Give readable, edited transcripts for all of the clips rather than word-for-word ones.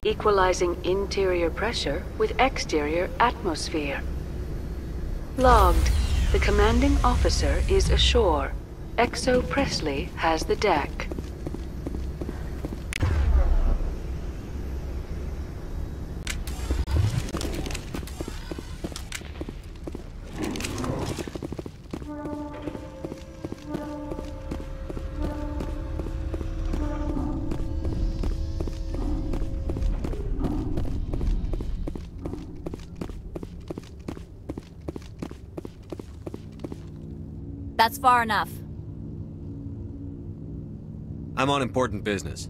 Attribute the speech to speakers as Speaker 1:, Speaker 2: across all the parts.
Speaker 1: equalizing interior pressure with exterior atmosphere. Logged. The commanding officer is ashore. Exo Presley has the deck.
Speaker 2: That's far enough.
Speaker 3: I'm on important business.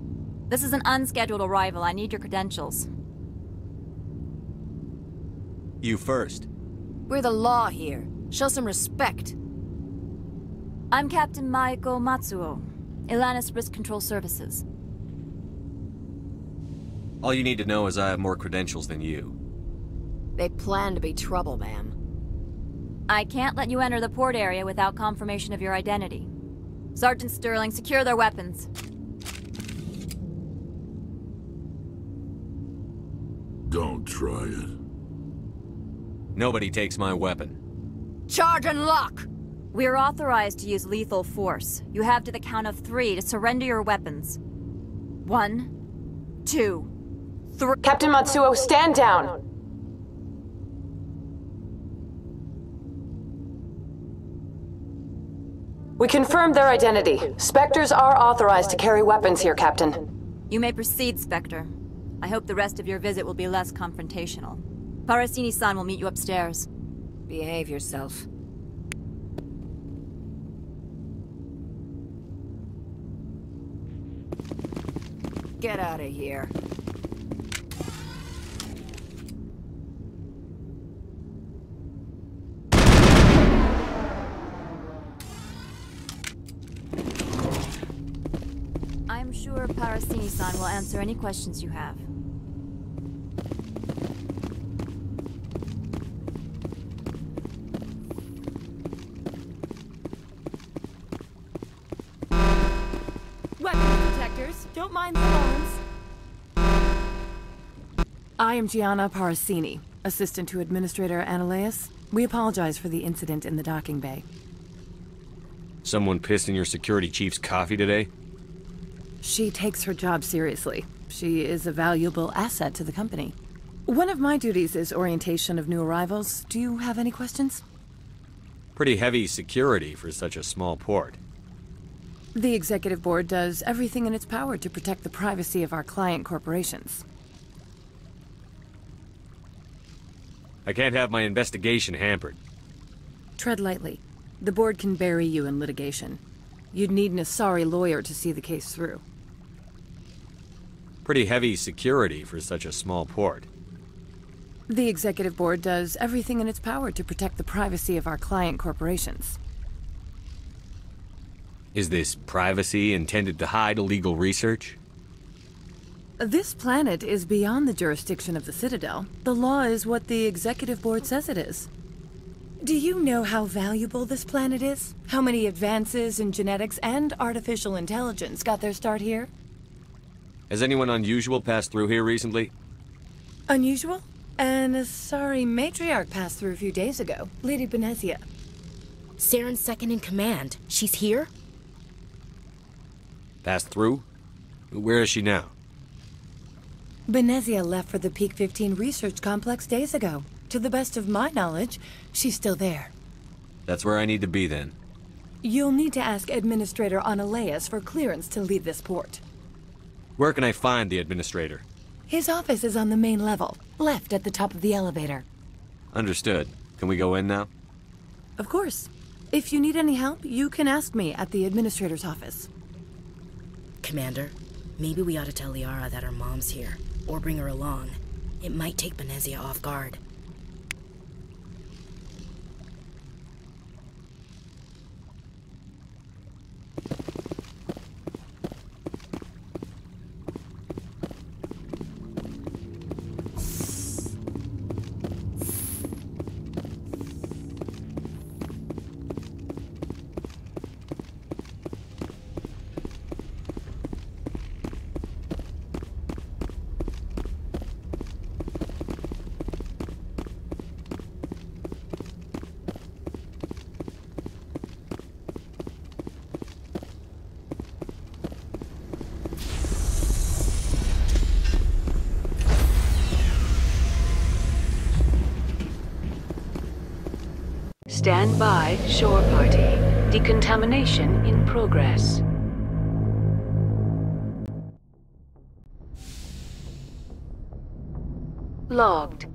Speaker 2: This is an unscheduled arrival. I need your credentials.
Speaker 3: You first.
Speaker 4: We're the law here. Show some respect.
Speaker 2: I'm Captain Maiko Matsuo, Ilanis Risk Control Services.
Speaker 3: All you need to know is I have more credentials than you.
Speaker 4: They plan to be trouble, ma'am.
Speaker 2: I can't let you enter the port area without confirmation of your identity. Sergeant Sterling, secure their weapons.
Speaker 5: Don't try it.
Speaker 3: Nobody takes my weapon.
Speaker 4: Charge and lock!
Speaker 2: We're authorized to use lethal force. You have to the count of 3 to surrender your weapons. 1, 2, 3.
Speaker 6: Captain Matsuo, stand down! We confirmed their identity. Spectres are authorized to carry weapons here, Captain.
Speaker 2: You may proceed, Spectre. I hope the rest of your visit will be less confrontational. Parasini-san will meet you upstairs.
Speaker 4: Behave yourself. Get out of here.
Speaker 2: I'm sure Parasini-san will answer any questions you have.
Speaker 7: Weapons detectors. Don't mind the alarms. I am Gianna Parasini, assistant to Administrator Ananias. We apologize for the incident in the docking bay.
Speaker 3: Someone pissed in your security chief's coffee today?
Speaker 7: She takes her job seriously. She is a valuable asset to the company. One of my duties is orientation of new arrivals. Do you have any questions?
Speaker 3: Pretty heavy security for such a small port.
Speaker 7: The Executive Board does everything in its power to protect the privacy of our client corporations.
Speaker 3: I can't have my investigation hampered.
Speaker 7: Tread lightly. The Board can bury you in litigation. You'd need an Asari lawyer to see the case through.
Speaker 3: Pretty heavy security for such a small port.
Speaker 7: The Executive Board does everything in its power to protect the privacy of our client corporations.
Speaker 3: Is this privacy intended to hide illegal research?
Speaker 7: This planet is beyond the jurisdiction of the Citadel. The law is what the Executive Board says it is. Do you know how valuable this planet is? How many advances in genetics and artificial intelligence got their start here?
Speaker 3: Has anyone unusual passed through here recently?
Speaker 7: Unusual? An Asari matriarch passed through a few days ago, Lady Benezia.
Speaker 4: Saren's second in command. She's here?
Speaker 3: Passed through? Where is she now?
Speaker 7: Benezia left for the Peak 15 research complex days ago. To the best of my knowledge, she's still there.
Speaker 3: That's where I need to be then.
Speaker 7: You'll need to ask Administrator Ananias for clearance to leave this port.
Speaker 3: Where can I find the Administrator?
Speaker 7: His office is on the main level, left at the top of the elevator.
Speaker 3: Understood. Can we go in now?
Speaker 7: Of course. If you need any help, you can ask me at the Administrator's office.
Speaker 4: Commander, maybe we ought to tell Liara that her mom's here, or bring her along. It might take Benezia off guard.
Speaker 1: Stand by, shore party. Decontamination in progress. Logged.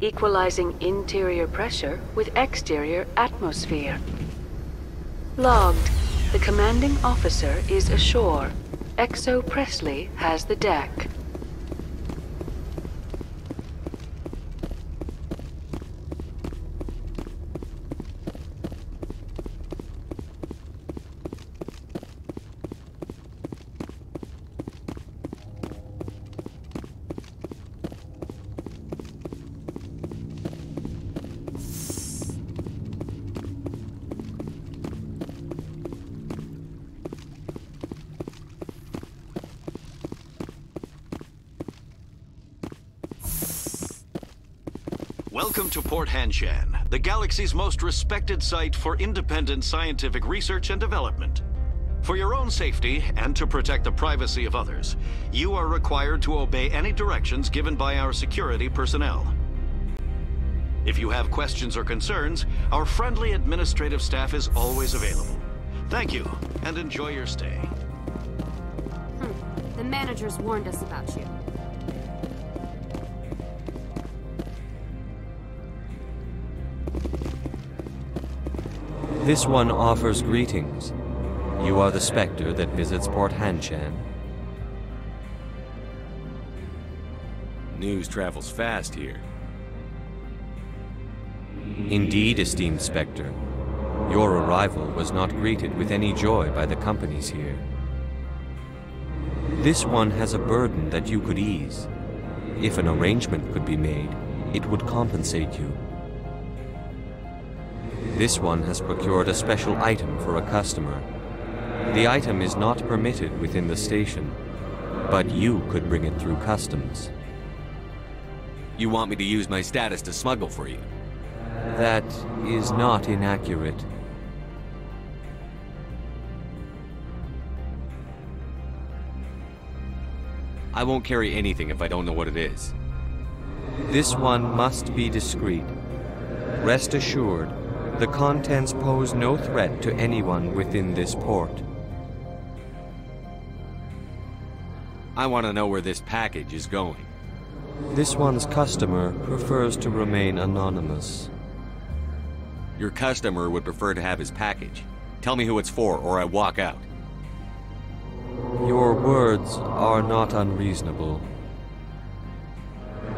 Speaker 1: Equalizing interior pressure with exterior atmosphere. Logged. The commanding officer is ashore. XO Presley has the deck.
Speaker 8: Welcome to Port Hanshan, the galaxy's most respected site for independent scientific research and development. For your own safety and to protect the privacy of others, you are required to obey any directions given by our security personnel. If you have questions or concerns, our friendly administrative staff is always available. Thank you, and enjoy your stay.
Speaker 9: The managers warned us about you.
Speaker 10: This one offers greetings. You are the Spectre that visits Port Hanshan.
Speaker 3: News travels fast here.
Speaker 10: Indeed, esteemed Spectre. Your arrival was not greeted with any joy by the companies here. This one has a burden that you could ease. If an arrangement could be made, it would compensate you. This one has procured a special item for a customer. The item is not permitted within the station, but you could bring it through customs.
Speaker 3: You want me to use my status to smuggle for you?
Speaker 10: That is not inaccurate.
Speaker 3: I won't carry anything if I don't know what it is.
Speaker 10: This one must be discreet. Rest assured, the contents pose no threat to anyone within this port.
Speaker 3: I want to know where this package is going.
Speaker 10: This one's customer prefers to remain anonymous.
Speaker 3: Your customer would prefer to have his package. Tell me who it's for, or I walk out.
Speaker 10: Your words are not unreasonable.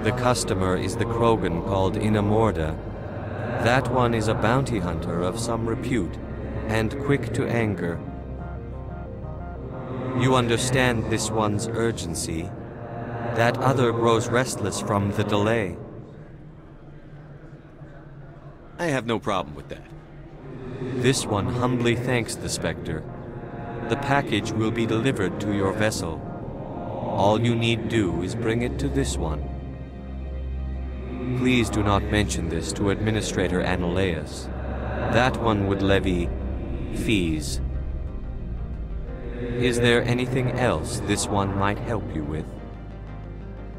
Speaker 10: The customer is the Krogan called Inamorda. That one is a bounty hunter of some repute, and quick to anger. You understand this one's urgency. That other grows restless from the delay.
Speaker 3: I have no problem with that.
Speaker 10: This one humbly thanks the Spectre. The package will be delivered to your vessel. All you need do is bring it to this one. Please do not mention this to Administrator Analaeus. That one would levy fees. Is there anything else this one might help you with?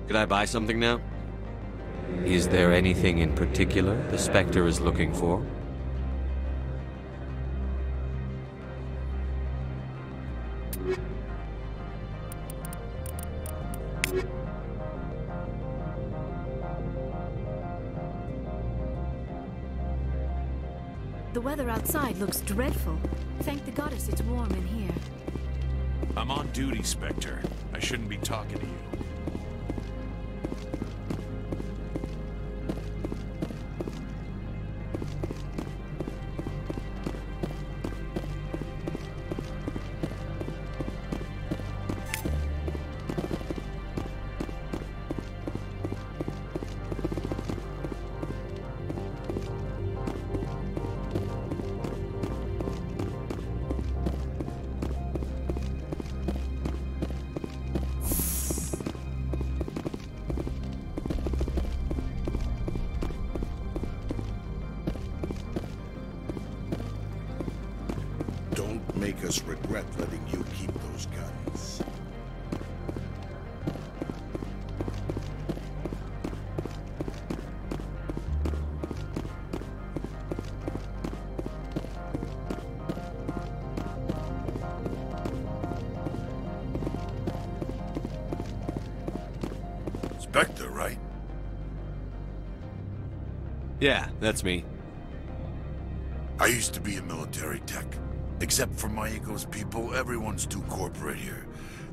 Speaker 3: Could I buy something now?
Speaker 10: Is there anything in particular the Spectre is looking for?
Speaker 11: The weather outside looks dreadful. Thank the goddess it's warm in here.
Speaker 5: I'm on duty, Spectre. I shouldn't be talking to you.
Speaker 12: make us regret letting you keep those guns. Spectre, right?
Speaker 3: Yeah, that's me.
Speaker 12: I used to be a military tech. Except for Maego's people, everyone's too corporate here.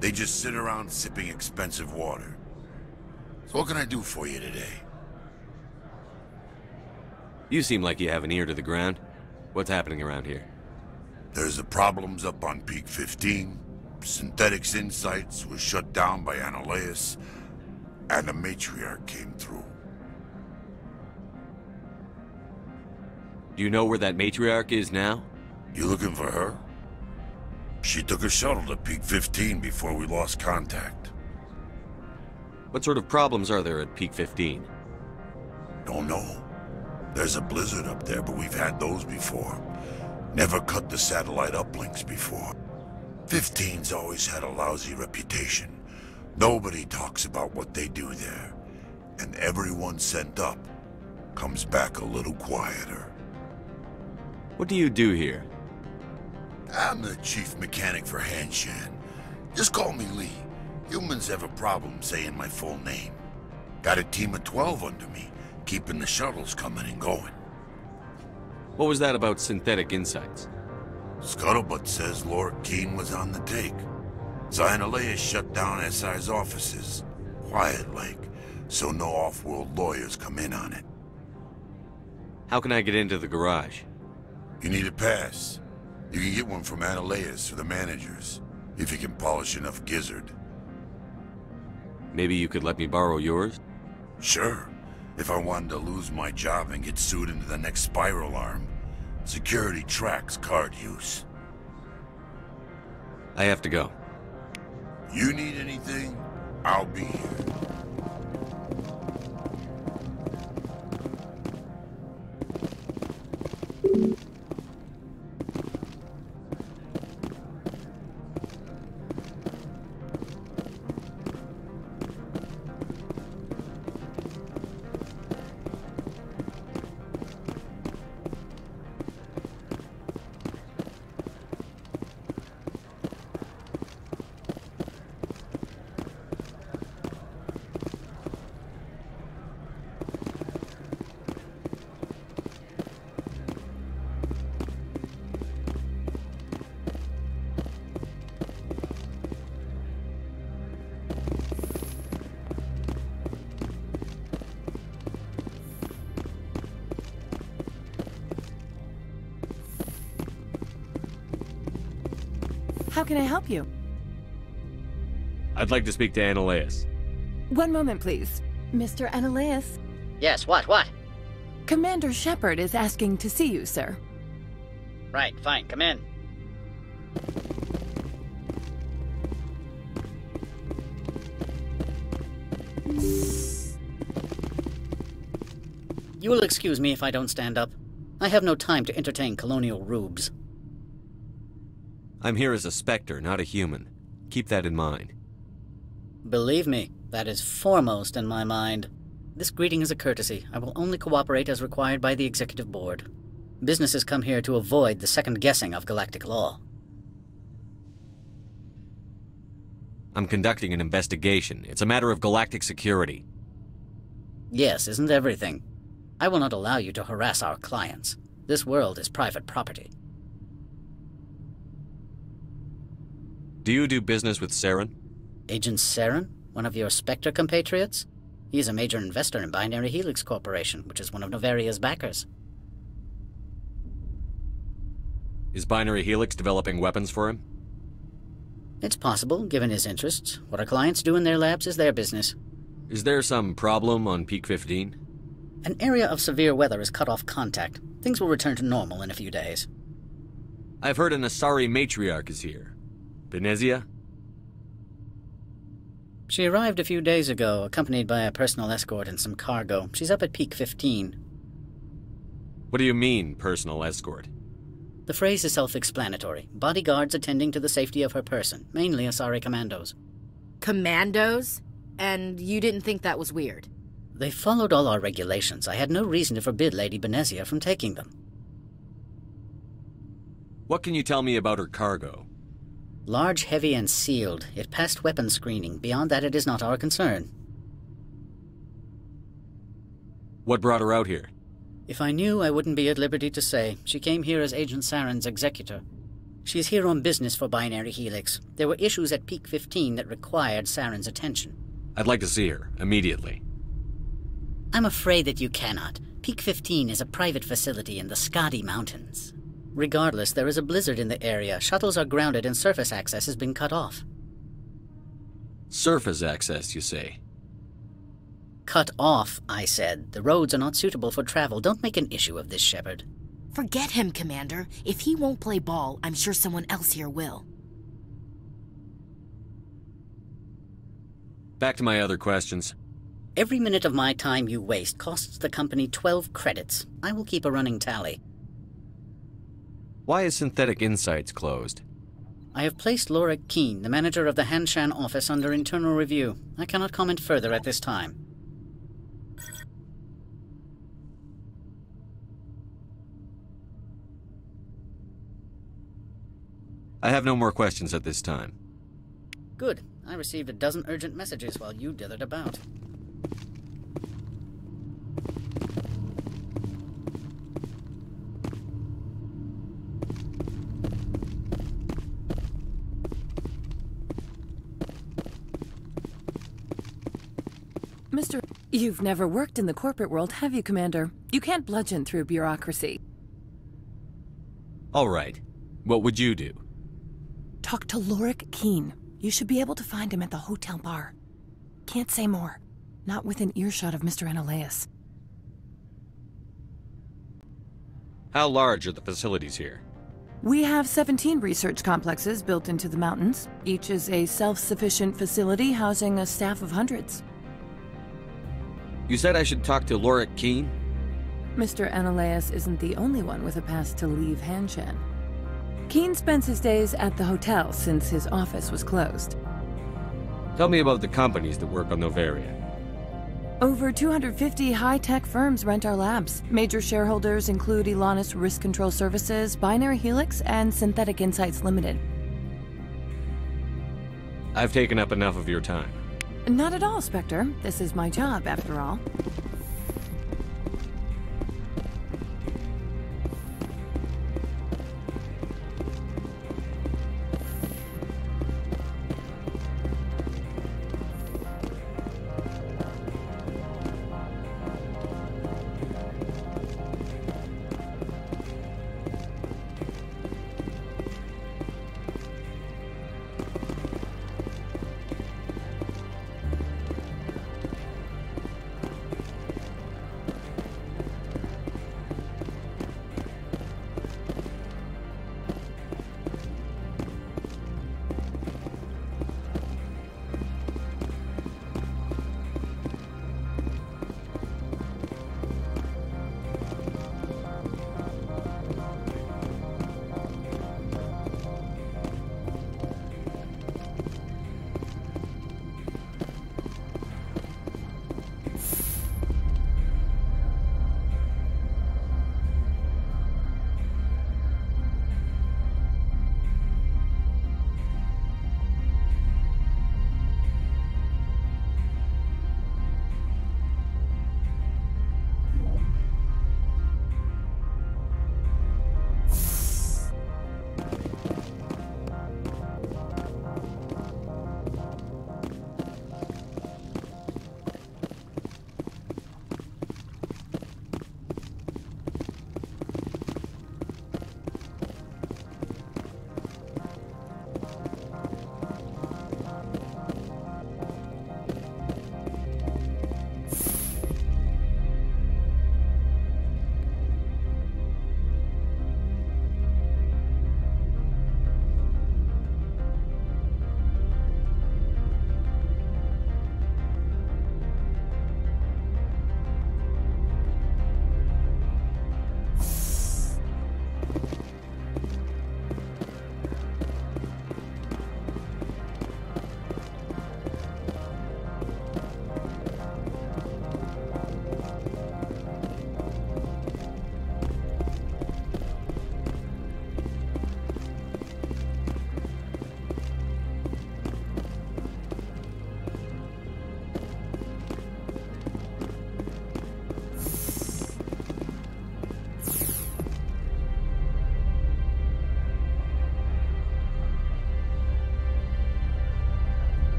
Speaker 12: They just sit around sipping expensive water. So what can I do for you today?
Speaker 3: You seem like you have an ear to the ground. What's happening around here?
Speaker 12: There's the problems up on Peak 15. Synthetics Insights was shut down by Analeus. And the matriarch came through.
Speaker 3: Do you know where that matriarch is now?
Speaker 12: You looking for her? She took a shuttle to Peak 15 before we lost contact.
Speaker 3: What sort of problems are there at Peak 15?
Speaker 12: Don't know. There's a blizzard up there, but we've had those before. Never cut the satellite uplinks before. 15's always had a lousy reputation. Nobody talks about what they do there. And everyone sent up comes back a little quieter.
Speaker 3: What do you do here?
Speaker 12: I'm the chief mechanic for Hanshan. Just call me Lee. Humans have a problem saying my full name. Got a team of 12 under me, keeping the shuttles coming and going.
Speaker 3: What was that about Synthetic Insights?
Speaker 12: Scuttlebutt says Lord Keene was on the take. Xanaleus shut down SI's offices, quiet-like, so no off-world lawyers come in on it.
Speaker 3: How can I get into the garage?
Speaker 12: You need a pass. You can get one from Analeus or the managers, if you can polish enough gizzard.
Speaker 3: Maybe you could let me borrow yours?
Speaker 12: Sure. If I wanted to lose my job and get sued into the next spiral arm, security tracks card use.
Speaker 3: I have to go.
Speaker 12: You need anything, I'll be here.
Speaker 7: How can I help you?
Speaker 3: I'd like to speak to Analeus.
Speaker 7: One moment, please. Mr. Analeus?
Speaker 13: Yes, what?
Speaker 7: Commander Shepard is asking to see you, sir.
Speaker 13: Right, fine, come in. You will excuse me if I don't stand up. I have no time to entertain colonial rubes.
Speaker 3: I'm here as a Spectre, not a human. Keep that in mind.
Speaker 13: Believe me, that is foremost in my mind. This greeting is a courtesy. I will only cooperate as required by the Executive Board. Businesses come here to avoid the second-guessing of galactic law.
Speaker 3: I'm conducting an investigation. It's a matter of galactic security.
Speaker 13: Yes, isn't everything? I will not allow you to harass our clients. This world is private property.
Speaker 3: Do you do business with Saren?
Speaker 13: Agent Saren? One of your Spectre compatriots? He is a major investor in Binary Helix Corporation, which is one of Novaria's backers.
Speaker 3: Is Binary Helix developing weapons for him?
Speaker 13: It's possible, given his interests. What our clients do in their labs is their business.
Speaker 3: Is there some problem on Peak 15?
Speaker 13: An area of severe weather has cut off contact. Things will return to normal in a few days.
Speaker 3: I've heard an Asari matriarch is here. Benezia?
Speaker 13: She arrived a few days ago, accompanied by a personal escort and some cargo. She's up at Peak 15.
Speaker 3: What do you mean, personal escort?
Speaker 13: The phrase is self-explanatory. Bodyguards attending to the safety of her person, mainly Asari commandos.
Speaker 4: Commandos? And you didn't think that was weird?
Speaker 13: They followed all our regulations. I had no reason to forbid Lady Benezia from taking them.
Speaker 3: What can you tell me about her cargo?
Speaker 13: Large, heavy, and sealed. It passed weapons screening. Beyond that, it is not our concern.
Speaker 3: What brought her out here?
Speaker 13: If I knew, I wouldn't be at liberty to say. She came here as Agent Saren's executor. She is here on business for Binary Helix. There were issues at Peak 15 that required Saren's attention.
Speaker 3: I'd like to see her, immediately.
Speaker 13: I'm afraid that you cannot. Peak 15 is a private facility in the Skadi Mountains. Regardless, there is a blizzard in the area. Shuttles are grounded and surface access has been cut off.
Speaker 3: Surface access, you say?
Speaker 13: Cut off, I said. The roads are not suitable for travel. Don't make an issue of this, Shepard.
Speaker 4: Forget him, Commander. If he won't play ball, I'm sure someone else here will.
Speaker 3: Back to my other questions.
Speaker 13: Every minute of my time you waste costs the company 12 credits. I will keep a running tally.
Speaker 3: Why is Synthetic Insights closed?
Speaker 13: I have placed Laura Keene, the manager of the Hanshan office, under internal review. I cannot comment further at this time.
Speaker 3: I have no more questions at this time.
Speaker 13: Good. I received a dozen urgent messages while you dithered about.
Speaker 7: You've never worked in the corporate world, have you, Commander? You can't bludgeon through bureaucracy.
Speaker 3: All right. What would you do?
Speaker 7: Talk to Lorik Keene. You should be able to find him at the hotel bar. Can't say more. Not within earshot of Mr. Analaeus.
Speaker 3: How large are the facilities here?
Speaker 7: We have 17 research complexes built into the mountains. Each is a self-sufficient facility housing a staff of hundreds.
Speaker 3: You said I should talk to Lorik Keene?
Speaker 7: Mr. Analaeus isn't the only one with a pass to leave Hanshan. Keene spends his days at the hotel since his office was closed.
Speaker 3: Tell me about the companies that work on Novaria.
Speaker 7: Over 250 high-tech firms rent our labs. Major shareholders include Elanus Risk Control Services, Binary Helix, and Synthetic Insights Limited.
Speaker 3: I've taken up enough of your time.
Speaker 7: Not at all, Spectre. This is my job, after all.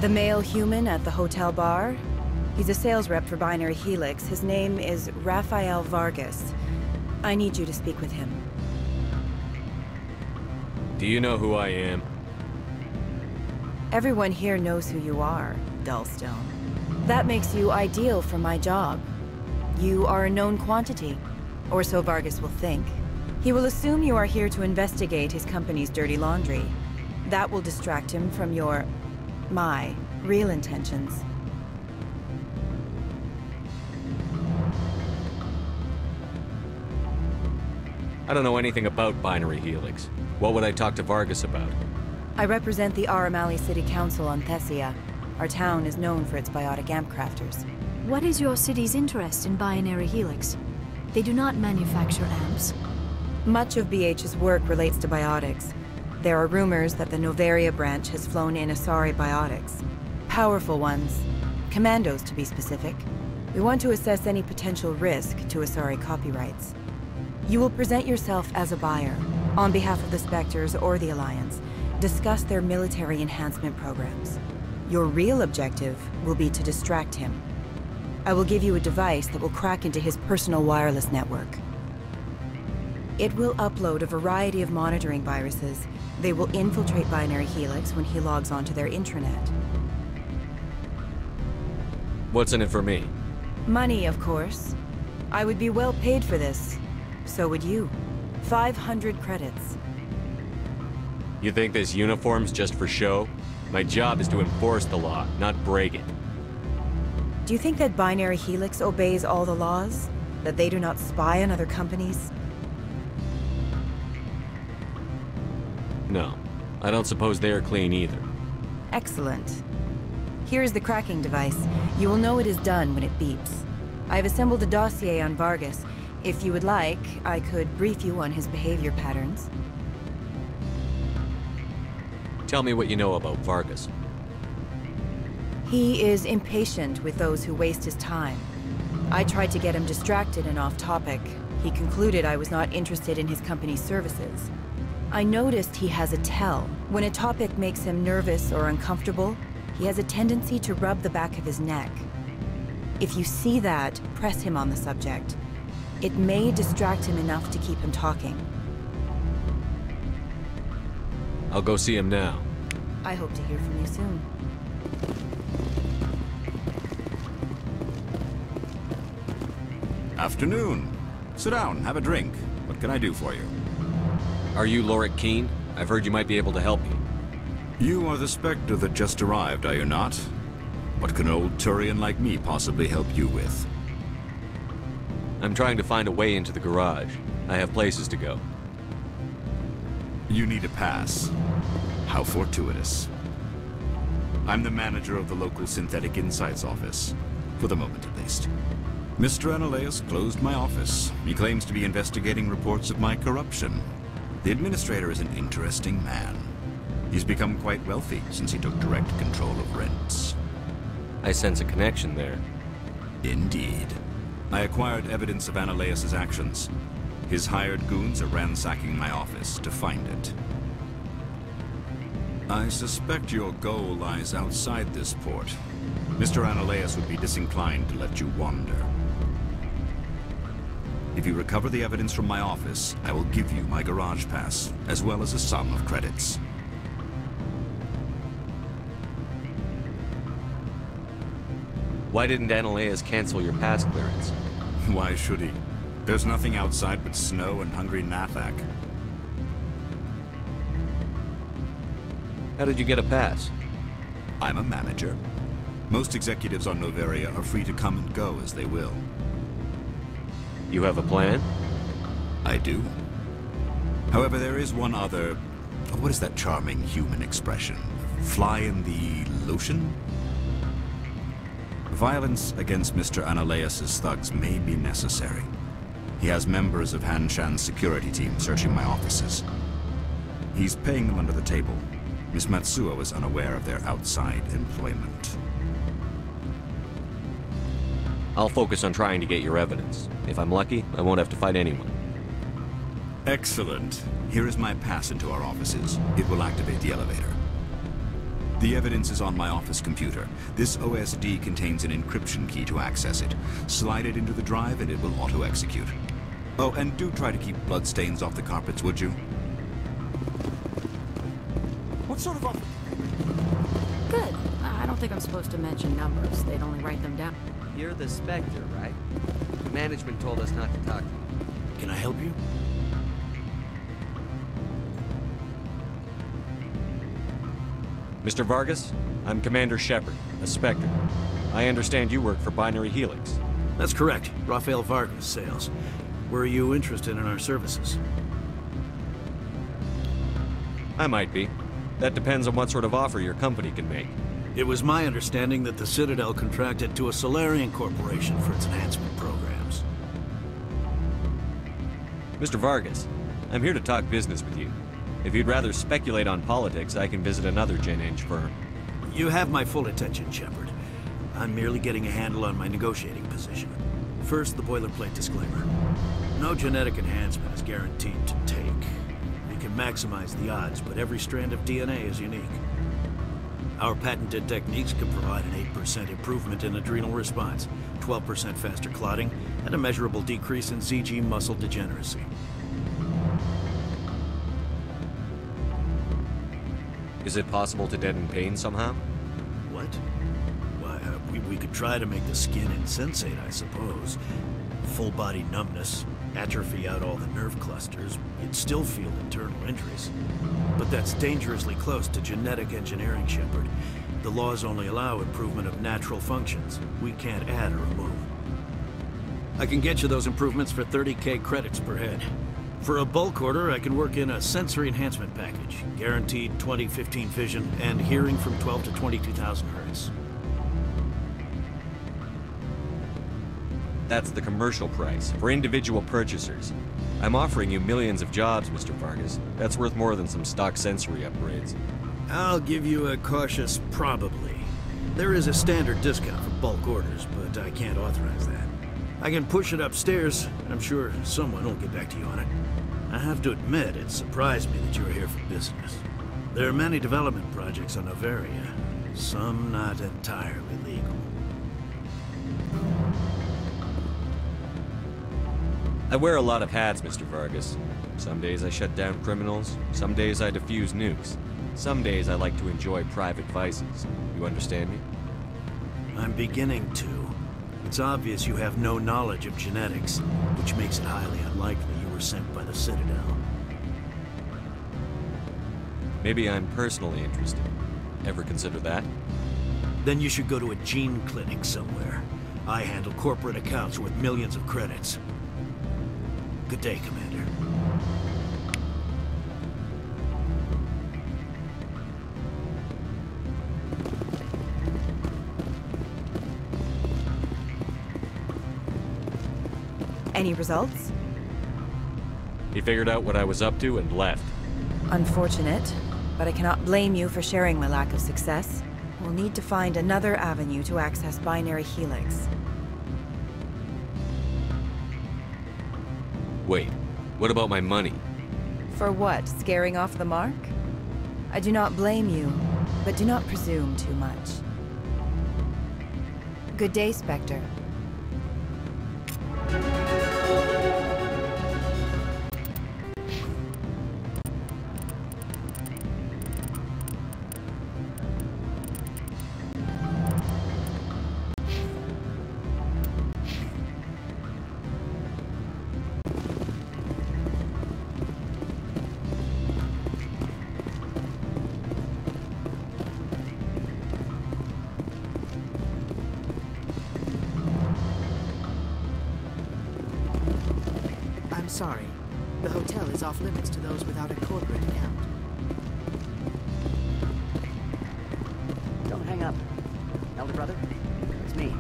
Speaker 14: The male human at the hotel bar? He's a sales rep for Binary Helix. His name is Rafael Vargas. I need you to speak with him.
Speaker 10: Do you know who I am?
Speaker 14: Everyone here knows who you are, Dullstone. That makes you ideal for my job. You are a known quantity, or so Vargas will think. He will assume you are here to investigate his company's dirty laundry. That will distract him from my real intentions.
Speaker 10: I don't know anything about Binary Helix. What would I talk to Vargas about?
Speaker 14: I represent the Aramali City Council on Thessia. Our town is known for its biotic amp crafters.
Speaker 11: What is your city's interest in Binary Helix? They do not manufacture amps.
Speaker 14: Much of BH's work relates to biotics. There are rumors that the Novaria branch has flown in Asari biotics. Powerful ones. Commandos, to be specific. We want to assess any potential risk to Asari copyrights. You will present yourself as a buyer, on behalf of the Spectres or the Alliance. Discuss their military enhancement programs. Your real objective will be to distract him. I will give you a device that will crack into his personal wireless network. It will upload a variety of monitoring viruses. They will infiltrate Binary Helix when he logs onto their intranet.
Speaker 10: What's in it for me?
Speaker 14: Money, of course. I would be well paid for this. So would you. 500 credits.
Speaker 10: You think this uniform's just for show? My job is to enforce the law, not break it.
Speaker 14: Do you think that Binary Helix obeys all the laws? That they do not spy on other companies?
Speaker 10: No. I don't suppose they're clean either.
Speaker 14: Excellent. Here is the cracking device. You will know it is done when it beeps. I have assembled a dossier on Vargas. If you would like, I could brief you on his behavior patterns.
Speaker 10: Tell me what you know about Vargas.
Speaker 14: He is impatient with those who waste his time. I tried to get him distracted and off topic. He concluded I was not interested in his company's services. I noticed he has a tell. When a topic makes him nervous or uncomfortable, he has a tendency to rub the back of his neck. If you see that, press him on the subject. It may distract him enough to keep him talking.
Speaker 10: I'll go see him now.
Speaker 14: I hope to hear from you soon.
Speaker 15: Afternoon. Sit down, have a drink. What can I do for you?
Speaker 10: Are you Lorik Keene? I've heard you might be able to help me.
Speaker 15: You are the Spectre that just arrived, are you not? What can an old Turian like me possibly help you with?
Speaker 10: I'm trying to find a way into the garage. I have places to go.
Speaker 15: You need a pass. How fortuitous. I'm the manager of the local Synthetic Insights office. For the moment, at least. Mr. Analeus closed my office. He claims to be investigating reports of my corruption. The administrator is an interesting man. He's become quite wealthy since he took direct control of rents.
Speaker 10: I sense a connection there.
Speaker 15: Indeed. I acquired evidence of Analeus' actions. His hired goons are ransacking my office to find it. I suspect your goal lies outside this port. Mr. Analeus would be disinclined to let you wander. If you recover the evidence from my office, I will give you my garage pass, as well as a sum of credits.
Speaker 10: Why didn't Analeus cancel your pass clearance?
Speaker 15: Why should he? There's nothing outside but snow and hungry Nathak.
Speaker 10: How did you get a pass?
Speaker 15: I'm a manager. Most executives on Novaria are free to come and go as they will.
Speaker 10: You have a plan?
Speaker 15: I do. However, there is one other... What is that charming human expression? Fly in the lotion? Violence against Mr. Analeus' thugs may be necessary. He has members of Han Shan's security team searching my offices. He's paying them under the table. Miss Matsuo is unaware of their outside employment.
Speaker 10: I'll focus on trying to get your evidence. If I'm lucky, I won't have to fight anyone.
Speaker 15: Excellent. Here is my pass into our offices. It will activate the elevator. The evidence is on my office computer. This OSD contains an encryption key to access it. Slide it into the drive and it will auto-execute. Oh, and do try to keep bloodstains off the carpets, would you?
Speaker 16: What sort of offer?
Speaker 9: Good. I don't think I'm supposed to mention numbers. They'd only write them down.
Speaker 10: You're the Spectre, right? Management told us not to talk to you.
Speaker 16: Can I help you?
Speaker 3: Mr. Vargas, I'm Commander Shepard, a Spectre. I understand you work for Binary Helix.
Speaker 16: That's correct. Rafael Vargas, sales. Were you interested in our services?
Speaker 3: I might be. That depends on what sort of offer your company can make.
Speaker 16: It was my understanding that the Citadel contracted to a Solarian corporation for its enhancement programs.
Speaker 3: Mr. Vargas, I'm here to talk business with you. If you'd rather speculate on politics, I can visit another Gen Eng firm.
Speaker 16: You have my full attention, Shepard. I'm merely getting a handle on my negotiating position. First, the boilerplate disclaimer. No genetic enhancement is guaranteed to take. We can maximize the odds, but every strand of DNA is unique. Our patented techniques can provide an 8% improvement in adrenal response, 12% faster clotting, and a measurable decrease in ZG muscle degeneracy.
Speaker 3: Is it possible to deaden pain somehow?
Speaker 16: What? Why, we could try to make the skin insensate, I suppose. Full body numbness, atrophy out all the nerve clusters, you'd still feel internal injuries. But that's dangerously close to genetic engineering, Shepard. The laws only allow improvement of natural functions. We can't add or remove. I can get you those improvements for 30K credits per head. For a bulk order, I can work in a sensory enhancement package, guaranteed 20/15 vision, and hearing from 12 to 22,000 hertz.
Speaker 3: That's the commercial price, for individual purchasers. I'm offering you millions of jobs, Mr. Vargas. That's worth more than some stock sensory upgrades.
Speaker 16: I'll give you a cautious probably. There is a standard discount for bulk orders, but I can't authorize that. I can push it upstairs. I'm sure someone will get back to you on it. I have to admit, it surprised me that you were here for business. There are many development projects on Novaria, some not entirely legal.
Speaker 3: I wear a lot of hats, Mr. Vargas. Some days I shut down criminals, some days I defuse nukes. Some days I like to enjoy private vices. You understand me?
Speaker 16: I'm beginning to. It's obvious you have no knowledge of genetics, which makes it highly unlikely you were sent by the Citadel.
Speaker 3: Maybe I'm personally interested. Ever consider that?
Speaker 16: Then you should go to a gene clinic somewhere. I handle corporate accounts worth millions of credits. Good day, Commander.
Speaker 14: Any results?
Speaker 3: He figured out what I was up to and left.
Speaker 14: Unfortunate, but I cannot blame you for sharing my lack of success. We'll need to find another avenue to access Binary Helix.
Speaker 3: Wait, what about my money?
Speaker 14: For what? Scaring off the mark? I do not blame you, but do not presume too much. Good day, Spectre.
Speaker 17: I'm sorry. The hotel is off limits to those without a corporate account.
Speaker 18: Don't hang up. Elder brother, it's me.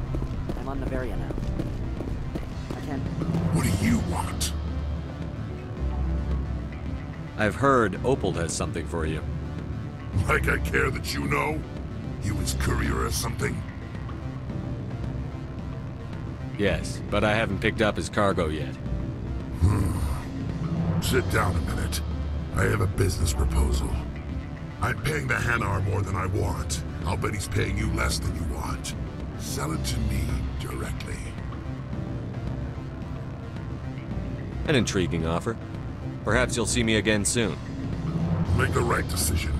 Speaker 18: I'm on Novaria now. I can't...
Speaker 12: What do you want?
Speaker 3: I've heard Opal has something for you.
Speaker 12: Like I care that you know? You his courier or something?
Speaker 3: Yes, but I haven't picked up his cargo yet.
Speaker 12: Sit down a minute. I have a business proposal. I'm paying the Hanar more than I want. I'll bet he's paying you less than you want. Sell it to me directly.
Speaker 3: An intriguing offer. Perhaps you'll see me again soon.
Speaker 12: Make the right decision.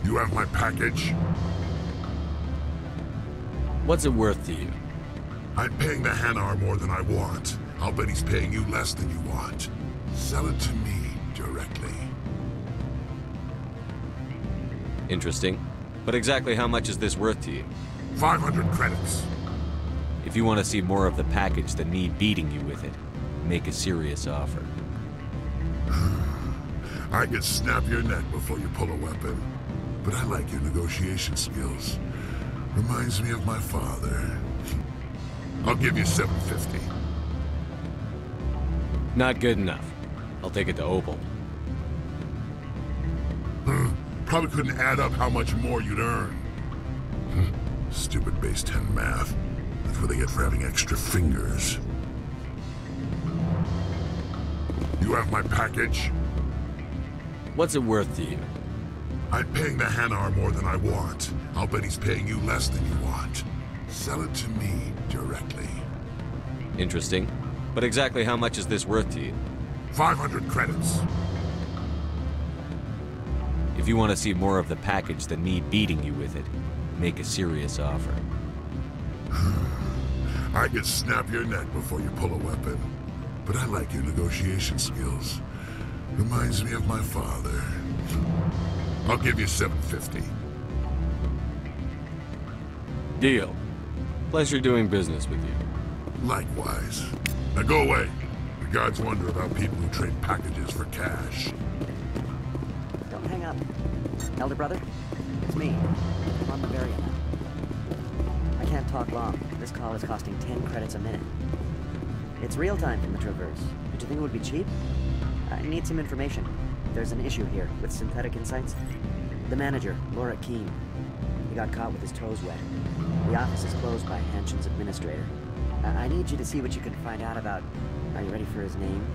Speaker 12: You have my package?
Speaker 3: What's it worth to you?
Speaker 12: I'm paying the Hanar more than I want. I'll bet he's paying you less than you want. Sell it to me directly.
Speaker 3: Interesting. But exactly how much is this worth to you?
Speaker 12: 500 credits.
Speaker 3: If you want to see more of the package than me beating you with it, make a serious offer.
Speaker 12: I could snap your neck before you pull a weapon. But I like your negotiation skills. Reminds me of my father. I'll give you $750.
Speaker 3: Not good enough. I'll take it to Opal.
Speaker 12: Probably couldn't add up how much more you'd earn. Stupid base 10 math. That's what they get for having extra fingers. You have my package?
Speaker 3: What's it worth to you?
Speaker 12: I'm paying the Hanar more than I want. I'll bet he's paying you less than you want. Sell it to me directly.
Speaker 3: Interesting. But exactly how much is this worth to you?
Speaker 12: 500 credits.
Speaker 3: If you want to see more of the package than me beating you with it, make a serious offer.
Speaker 12: I could snap your neck before you pull a weapon. But I like your negotiation skills. Reminds me of my father. I'll give you $750.
Speaker 3: Deal. Pleasure doing business with you.
Speaker 12: Likewise. Now go away. The guards wonder about people who trade packages for cash.
Speaker 18: Don't hang up. Elder brother, it's me. I'm on Bavaria now. I can't talk long. This call is costing 10 credits a minute. It's real time from the Traverse. Did you think it would be cheap? I need some information. There's an issue here with Synthetic Insights. The manager, Laura Keene. He got caught with his toes wet. The office is closed by Hanshen's administrator. I need you to see what you can find out about... Are you ready for his name?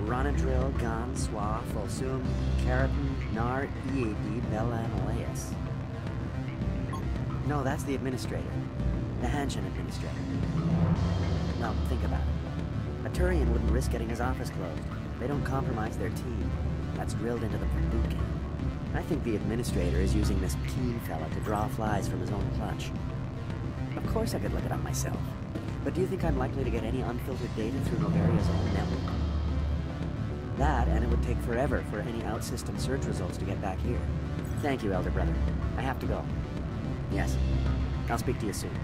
Speaker 18: Ronadril Gan Swa Folsum Karatin Nar Ead Belanaleus. No, that's the administrator. The Hanshen administrator. Now, think about it. A Turian wouldn't risk getting his office closed. They don't compromise their team. That's drilled into them from boot camp. I think the administrator is using this Keene fella to draw flies from his own clutch. Of course I could look it up myself. But do you think I'm likely to get any unfiltered data through Novaria's own network? That, and it would take forever for any out-system search results to get back here. Thank you, Elder Brother. I have to go. Yes. I'll speak to you soon.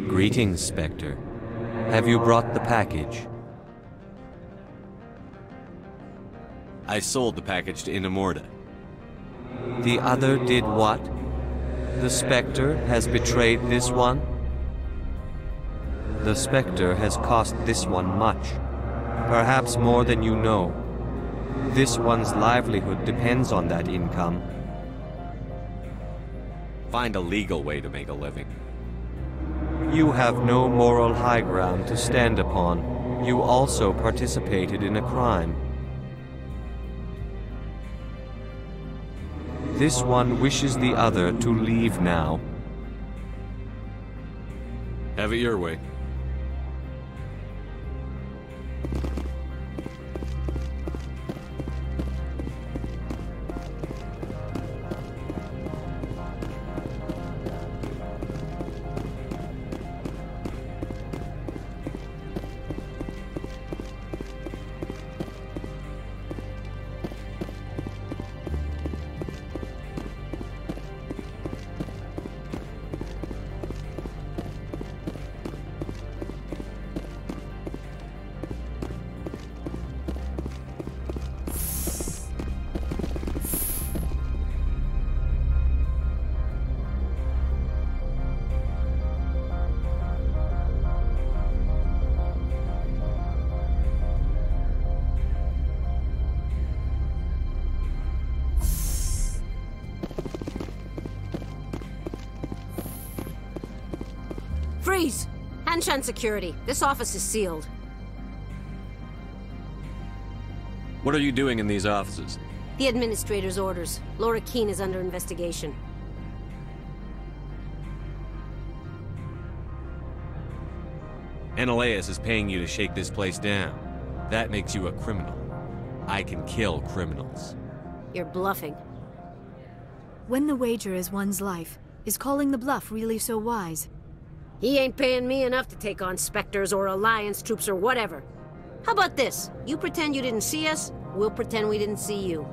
Speaker 10: Greetings, Spectre. Have you brought the package?
Speaker 3: I sold the package to Inamorta.
Speaker 10: The other did what? The Spectre has betrayed this one? The Spectre has cost this one much. Perhaps more than you know. This one's livelihood depends on that income.
Speaker 3: Find a legal way to make a living.
Speaker 10: You have no moral high ground to stand upon. You also participated in a crime. This one wishes the other to leave now.
Speaker 3: Have it your way.
Speaker 19: Freeze! Hanshan security. This office is sealed.
Speaker 3: What are you doing in these offices?
Speaker 19: The administrator's orders. Laura Keene is under investigation.
Speaker 3: Ananias is paying you to shake this place down. That makes you a criminal. I can kill criminals.
Speaker 19: You're bluffing.
Speaker 11: When the wager is one's life, is calling the bluff really so wise?
Speaker 19: He ain't paying me enough to take on Spectres or Alliance troops or whatever. How about this? You pretend you didn't see us, we'll pretend we didn't see you.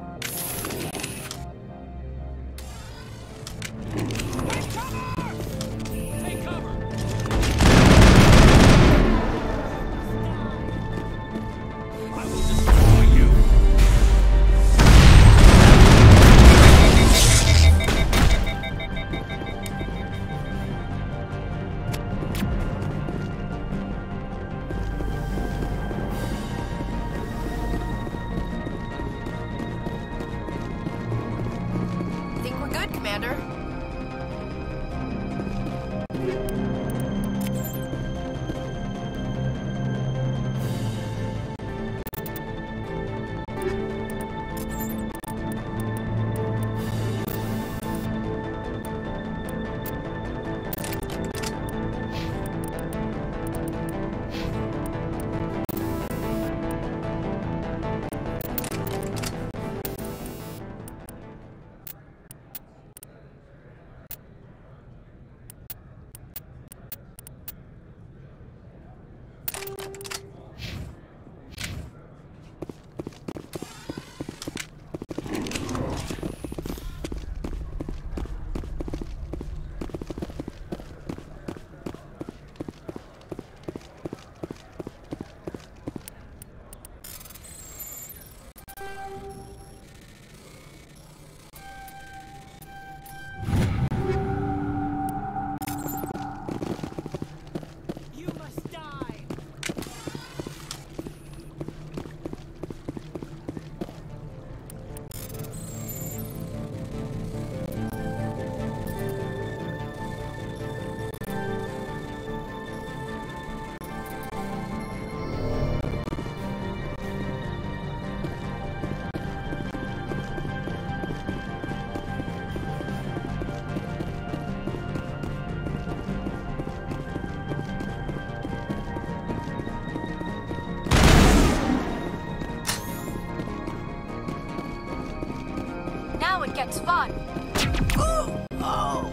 Speaker 2: Gets fun.
Speaker 20: Oh!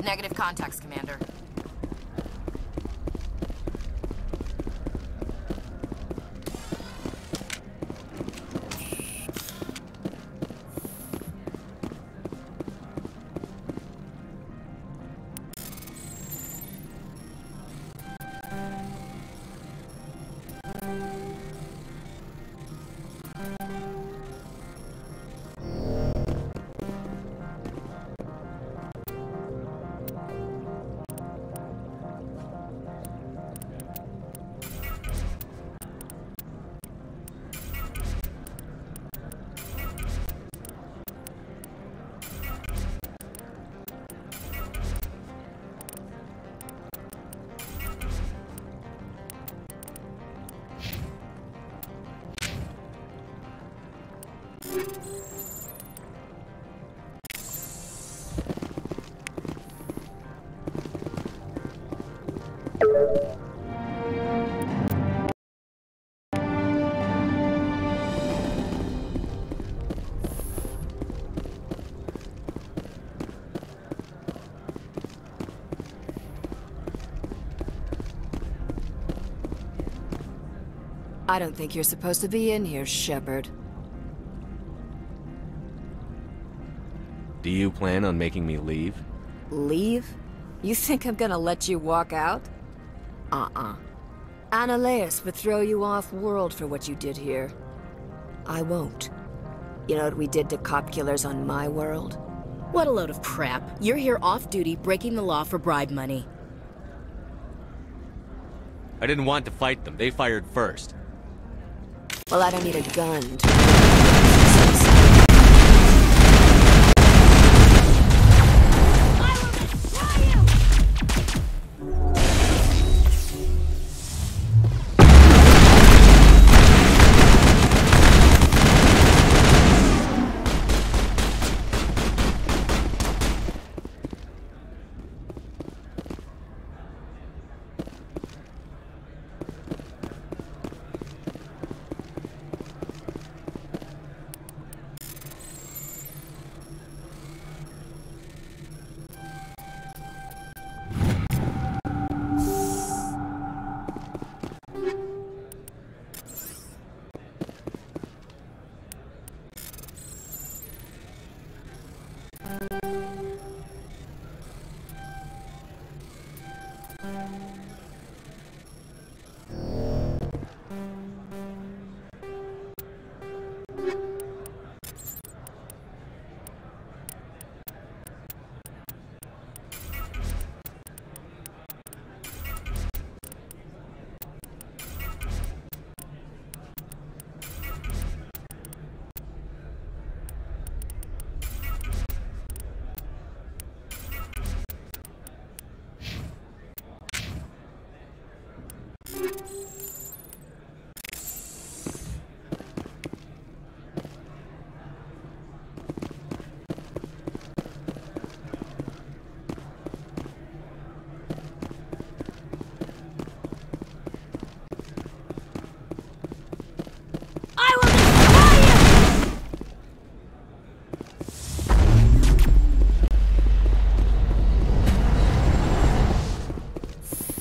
Speaker 20: Negative contacts, Commander.
Speaker 21: I don't think you're supposed to be in here, Shepard.
Speaker 3: Do you plan on making me leave?
Speaker 21: Leave? You think I'm gonna let you walk out? Ananias would throw you off-world for what you did here. I won't. You know what we did to cop killers on my world?
Speaker 4: What a load of crap. You're here off-duty, breaking the law for bribe money.
Speaker 3: I didn't want to fight them. They fired first.
Speaker 21: Well, I don't need a gun to...
Speaker 19: I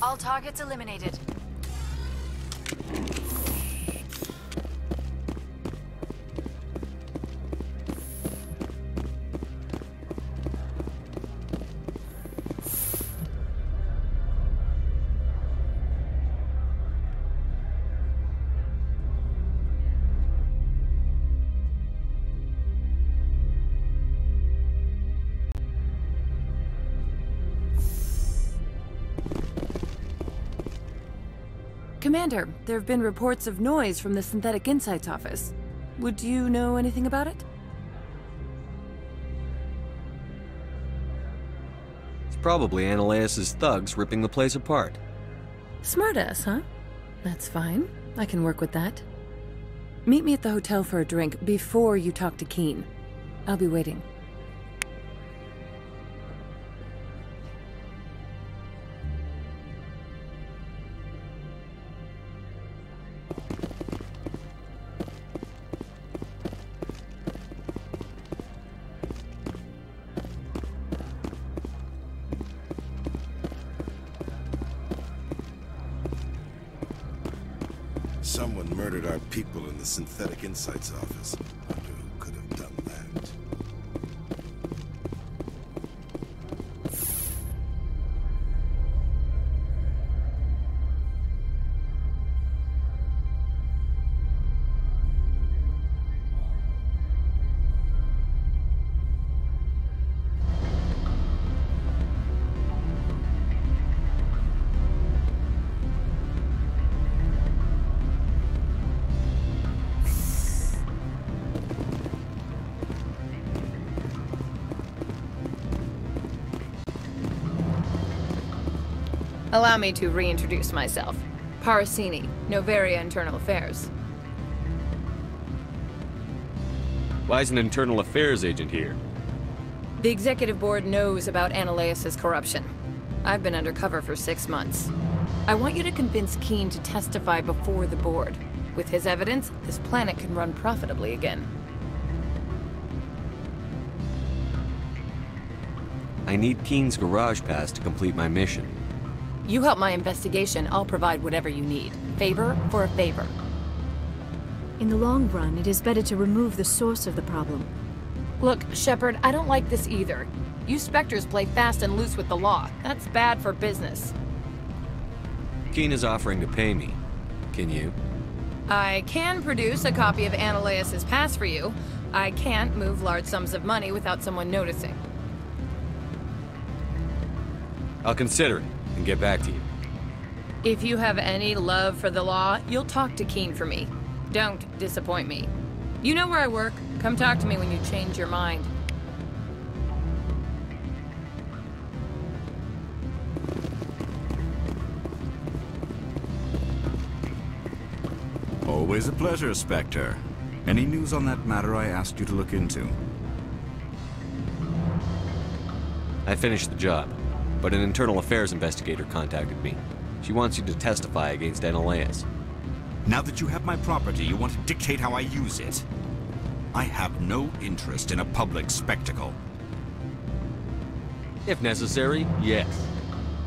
Speaker 20: All targets eliminated.
Speaker 7: Commander, there have been reports of noise from the Synthetic Insights office. Would you know anything about it?
Speaker 3: It's probably Ananias' thugs ripping the place apart.
Speaker 7: Smartass, huh? That's fine. I can work with that. Meet me at the hotel for a drink before you talk to Keen. I'll be waiting.
Speaker 6: Someone murdered our people in the Synthetic Insights office. Wonder who could have done that.
Speaker 22: Allow me to reintroduce myself. Parasini, Novaria Internal Affairs.
Speaker 3: Why is an internal affairs agent here?
Speaker 22: The executive board knows about Ananias' corruption. I've been undercover for 6 months. I want you to convince Keen to testify before the board. With his evidence, this planet can run profitably again.
Speaker 3: I need Keen's garage pass to complete my mission.
Speaker 22: You help my investigation, I'll provide whatever you need. Favor for a favor.
Speaker 11: In the long run, it is better to remove the source of the problem.
Speaker 22: Look, Shepard, I don't like this either. You Spectres play fast and loose with the law. That's bad for business.
Speaker 3: Keen is offering to pay me. Can you?
Speaker 22: I can produce a copy of Ananias' pass for you. I can't move large sums of money without someone noticing.
Speaker 3: I'll consider it and get back to you.
Speaker 22: If you have any love for the law, you'll talk to Keen for me. Don't disappoint me. You know where I work. Come talk to me when you change your mind.
Speaker 15: Always a pleasure, Spectre. Any news on that matter I asked you to look into?
Speaker 3: I finished the job, but an internal affairs investigator contacted me. She wants you to testify against Ananias.
Speaker 15: Now that you have my property, you want to dictate how I use it. I have no interest in a public spectacle.
Speaker 3: If necessary, yes.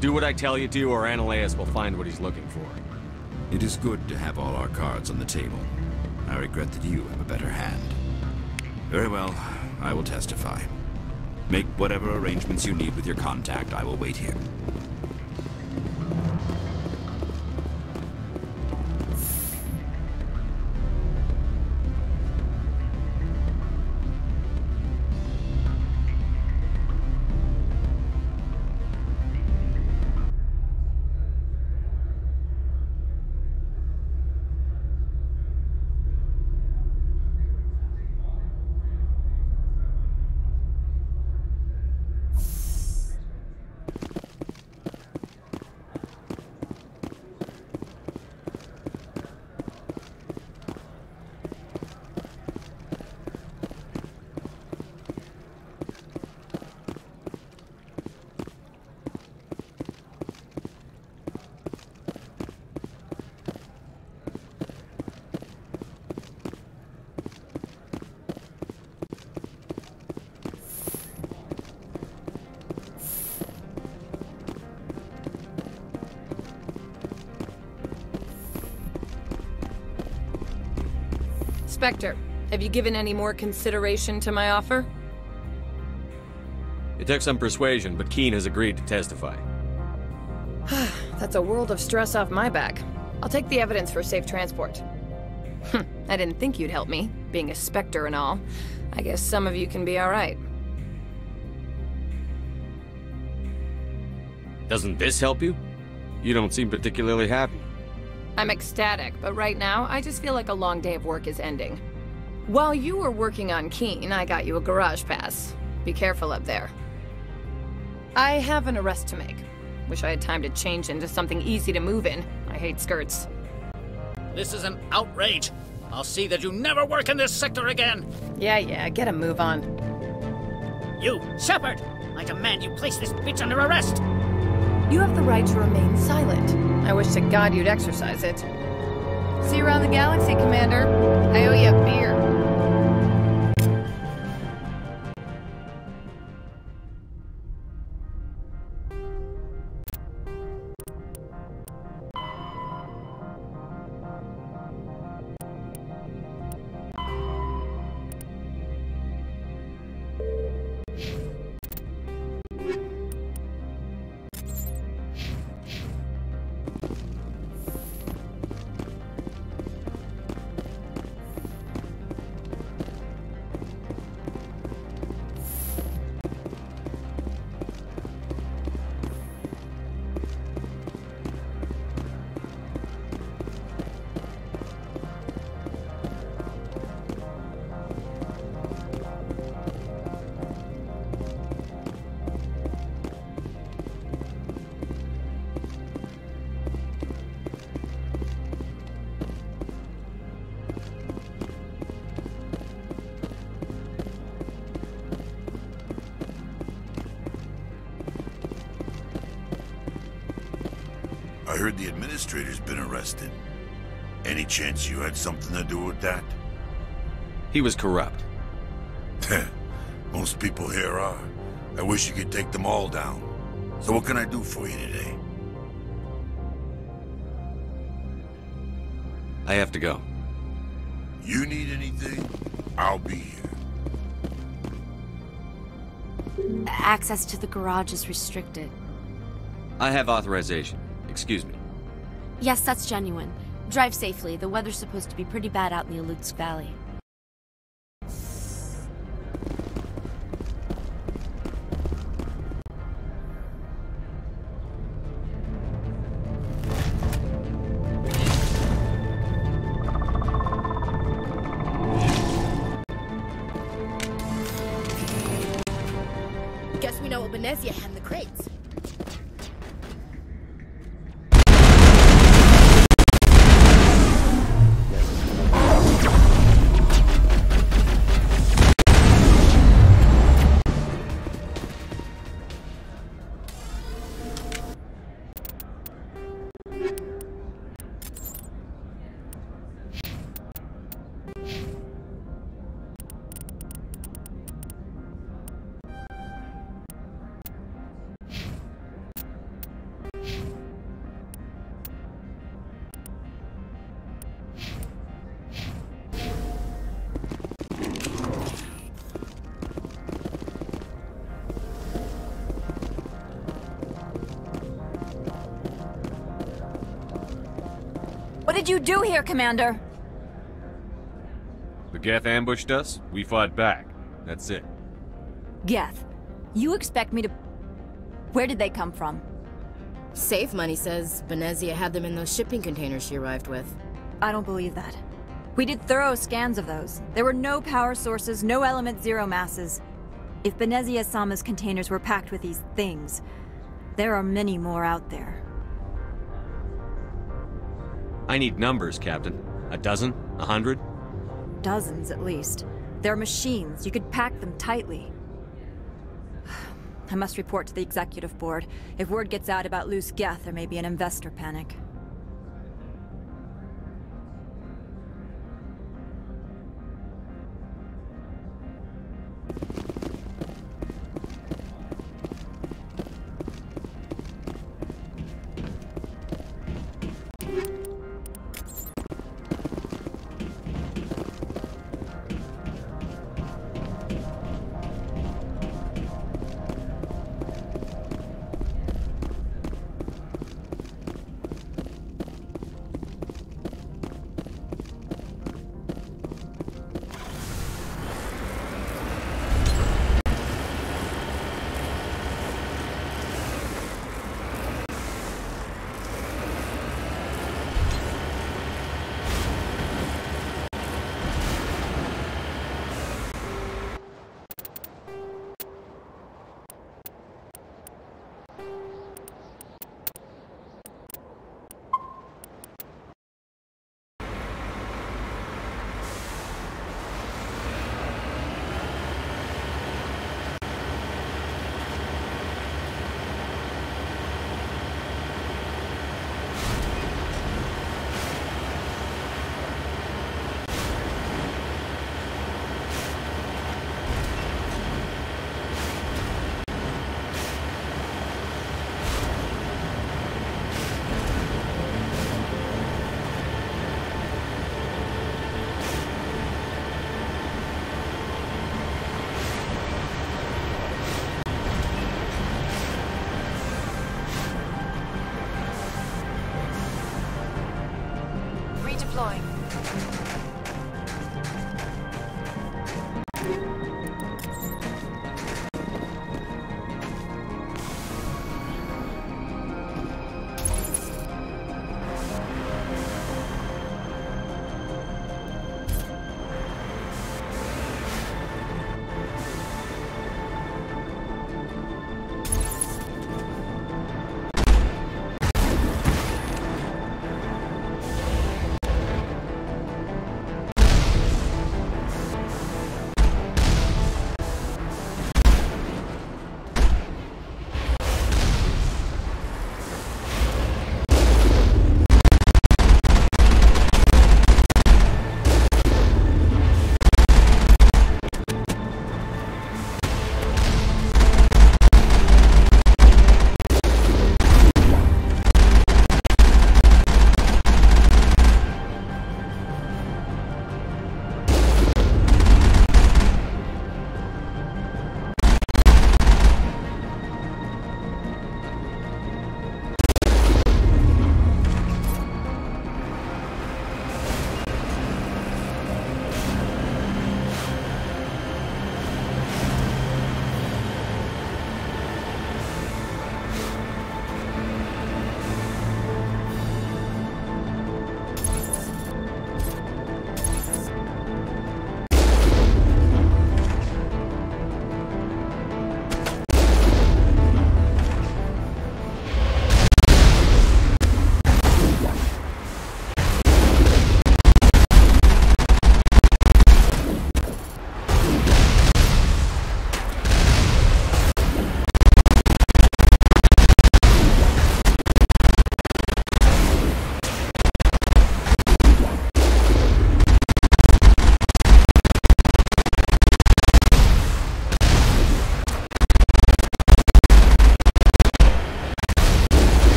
Speaker 3: Do what I tell you to, or Ananias will find what he's looking for.
Speaker 15: It is good to have all our cards on the table. I regret that you have a better hand. Very well, I will testify. Make whatever arrangements you need with your contact. I will wait here.
Speaker 22: Spectre, have you given any more consideration to my offer?
Speaker 3: It took some persuasion, but Keen has agreed to testify.
Speaker 22: That's a world of stress off my back. I'll take the evidence for safe transport. I didn't think you'd help me, being a Spectre and all. I guess some of you can be alright.
Speaker 3: Doesn't this help you? You don't seem particularly happy.
Speaker 22: I'm ecstatic, but right now, I just feel like a long day of work is ending. While you were working on Keen, I got you a garage pass. Be careful up there. I have an arrest to make. Wish I had time to change into something easy to move in. I hate skirts.
Speaker 13: This is an outrage. I'll see that you never work in this sector again.
Speaker 22: Yeah, get a move on.
Speaker 13: You, Shepard! I demand you place this bitch under arrest!
Speaker 22: You have the right to remain silent. I wish to God you'd exercise it. See you around the galaxy, Commander. I owe you a beer.
Speaker 12: I heard the administrator's been arrested. Any chance you had something to do with that?
Speaker 3: He was corrupt.
Speaker 12: Most people here are. I wish you could take them all down. So what can I do for you today?
Speaker 3: I have to go.
Speaker 12: You need anything? I'll be here.
Speaker 11: Access to the garage is restricted.
Speaker 3: I have authorization. Excuse me.
Speaker 11: Yes, that's genuine. Drive safely. The weather's supposed to be pretty bad out in the Alutsk Valley.
Speaker 4: Guess we know what Benezia had in the crates.
Speaker 2: did you do here, Commander?
Speaker 3: The Geth ambushed us, we fought back. That's it.
Speaker 2: Geth, you expect me to... Where did they come from?
Speaker 4: Safe Money says Venezia had them in those shipping containers she arrived with.
Speaker 2: I don't believe that. We did thorough scans of those. There were no power sources, no element zero masses. If Venezia Sama's containers were packed with these things, there are many more out there.
Speaker 3: I need numbers, Captain. A dozen? 100?
Speaker 2: Dozens, at least. They're machines. You could pack them tightly. I must report to the executive board. If word gets out about loose Geth, there may be an investor panic.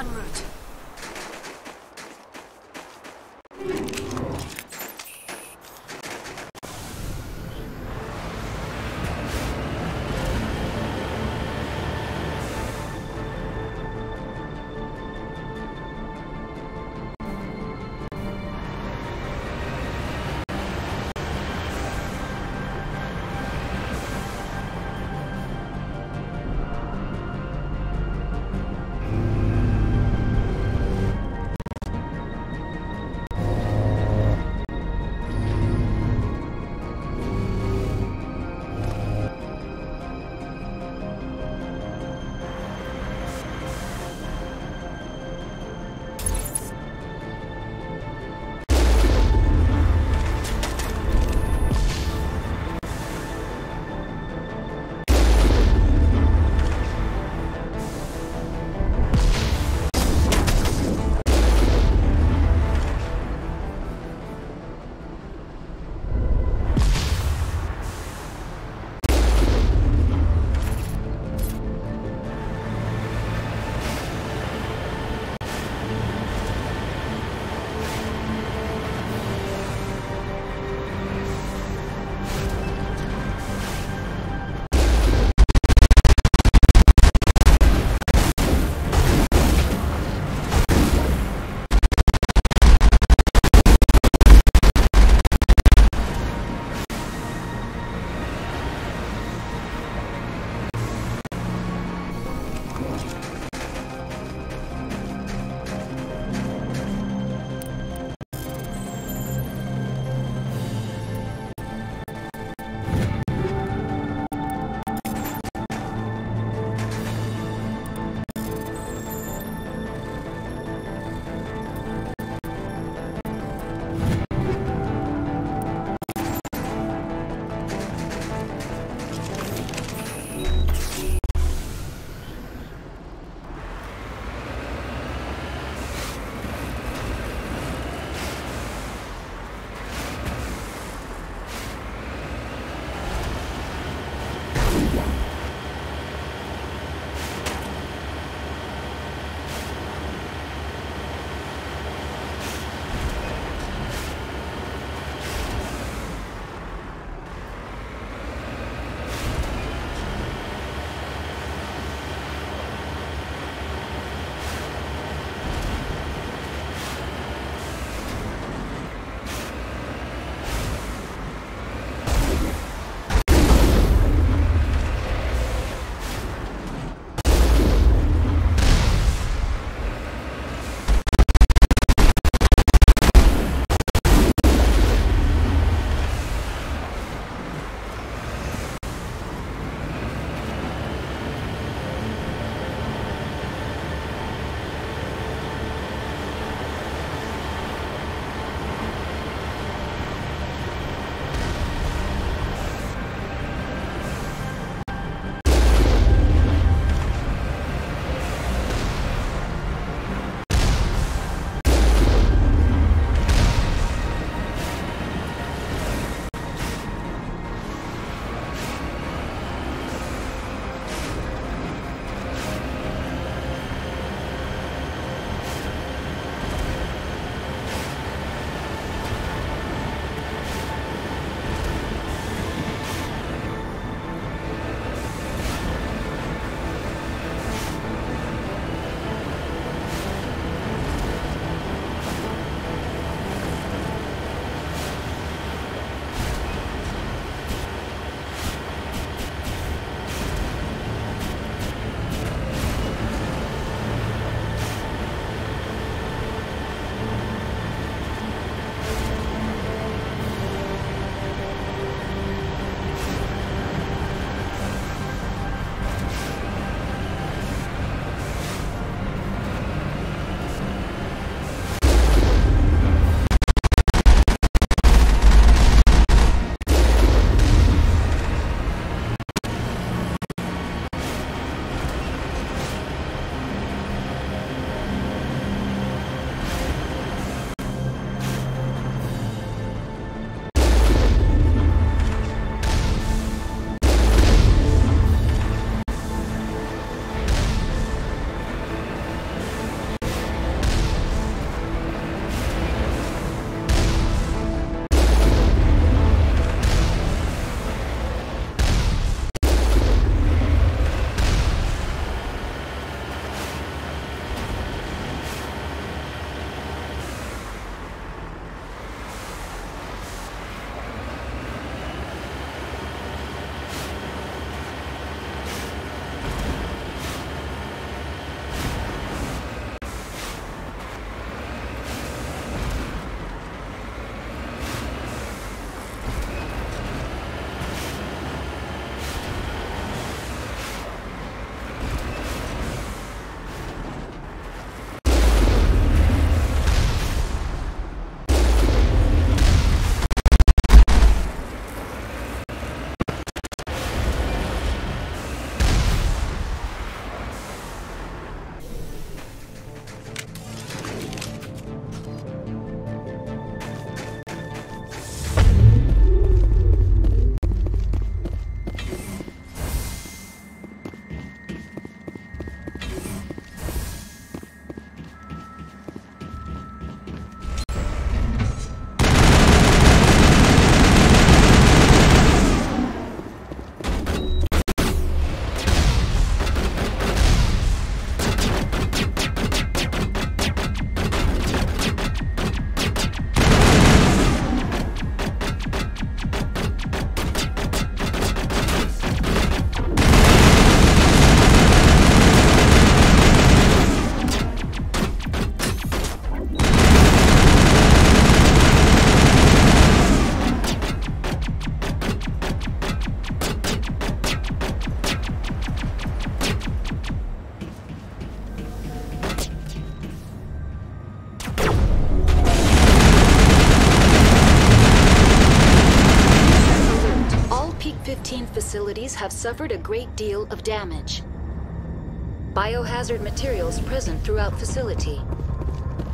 Speaker 21: En route.
Speaker 1: quarantine facilities have suffered a great deal of damage. Biohazard materials present throughout facility.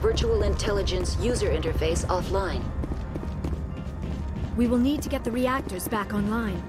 Speaker 1: Virtual intelligence user interface offline.
Speaker 11: We will need to get the reactors back online.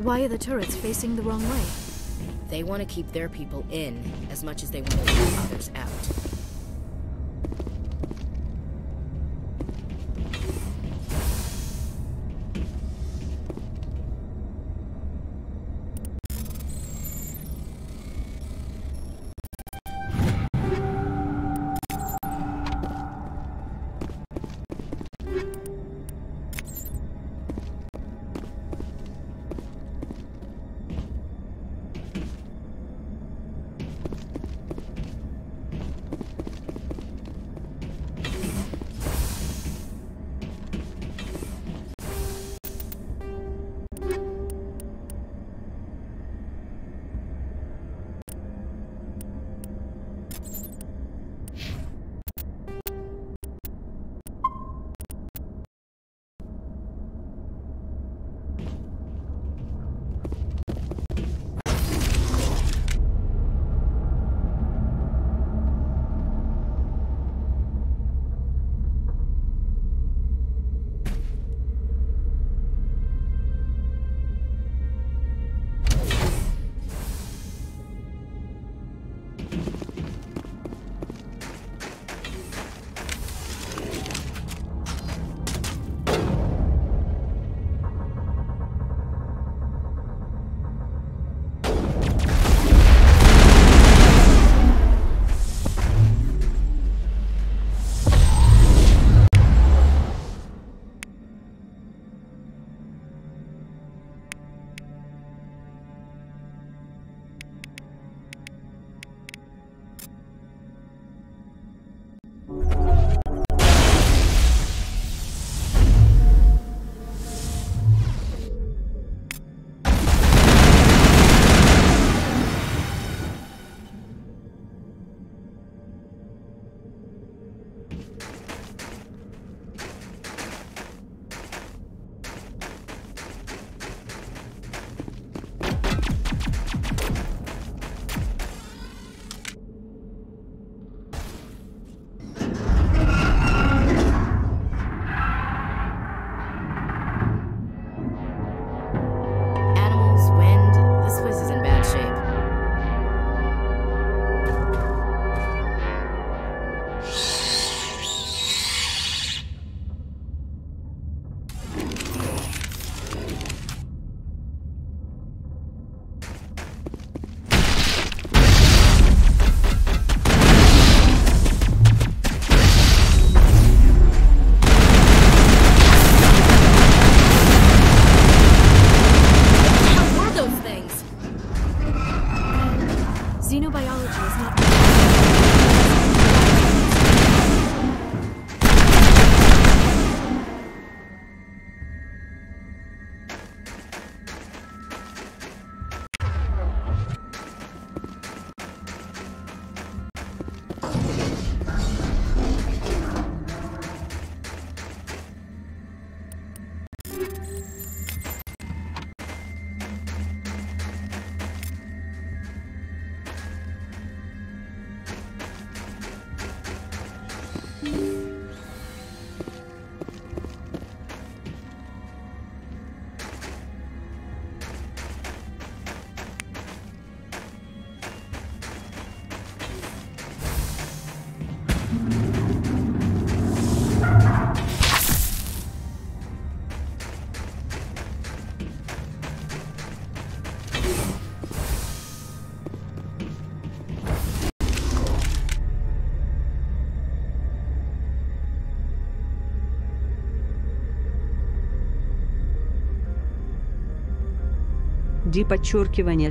Speaker 11: Why are the turrets facing the wrong way?
Speaker 4: They want to keep their people in as much as they want to keep others out.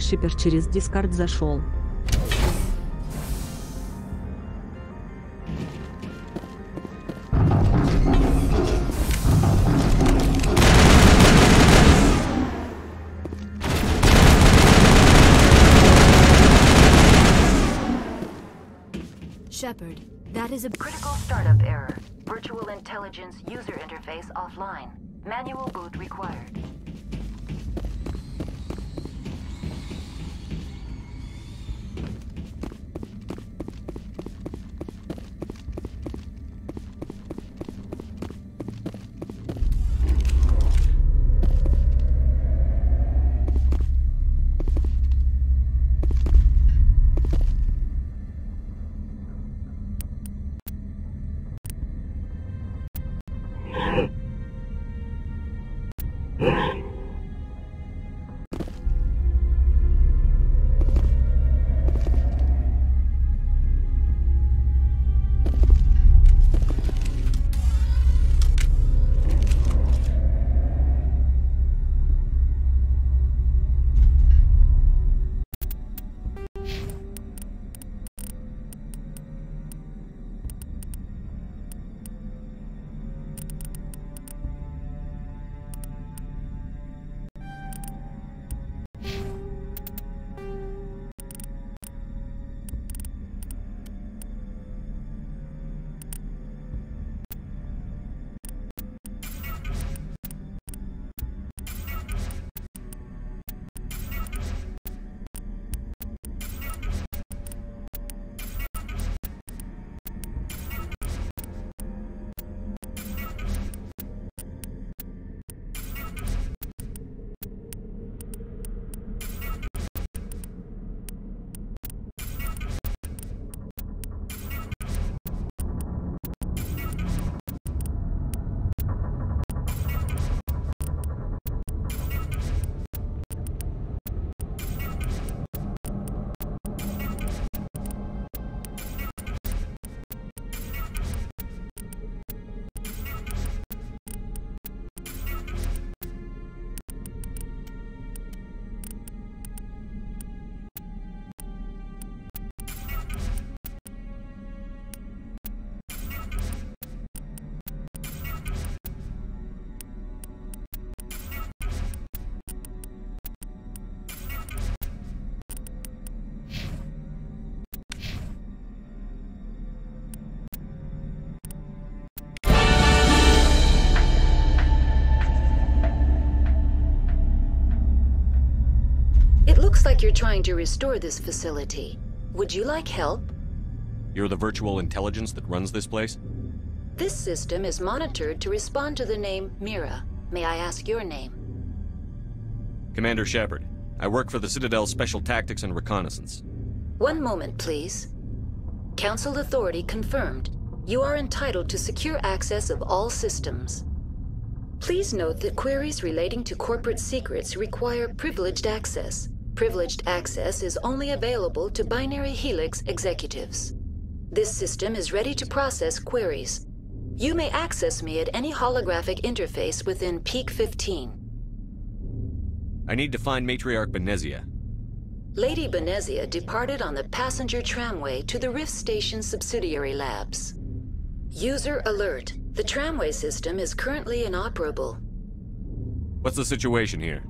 Speaker 5: Шипер через дискард зашел.
Speaker 11: Shepard, that is a
Speaker 1: critical startup error. Virtual intelligence user interface offline. Manual boot required. Looks like you're trying to restore this facility. Would you like help?
Speaker 3: You're the virtual intelligence that runs this place?
Speaker 1: This system is monitored to respond to the name Mira. May I ask your name?
Speaker 3: Commander Shepard. I work for the Citadel's Special Tactics and Reconnaissance.
Speaker 1: One moment, please. Council authority confirmed. You are entitled to secure access of all systems. Please note that queries relating to corporate secrets require privileged access. Privileged access is only available to Binary Helix executives. This system is ready to process queries. You may access me at any holographic interface within Peak 15.
Speaker 3: I need to find Matriarch Benezia.
Speaker 1: Lady Benezia departed on the passenger tramway to the Rift Station subsidiary labs. User alert. The tramway system is currently inoperable.
Speaker 3: What's the situation here?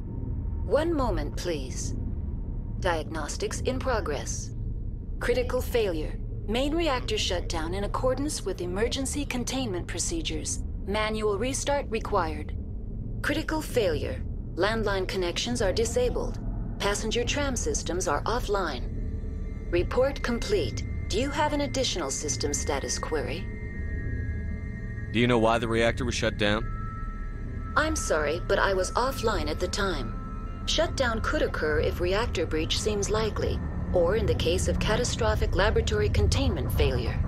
Speaker 1: One moment, please. Diagnostics in progress. Critical failure. Main reactor shut down in accordance with emergency containment procedures. Manual restart required. Critical failure. Landline connections are disabled. Passenger tram systems are offline. Report complete. Do you have an additional system status query?
Speaker 3: Do you know why the reactor was shut down?
Speaker 1: I'm sorry, but I was offline at the time. Shutdown could occur if reactor breach seems likely, or in the case of catastrophic laboratory containment failure.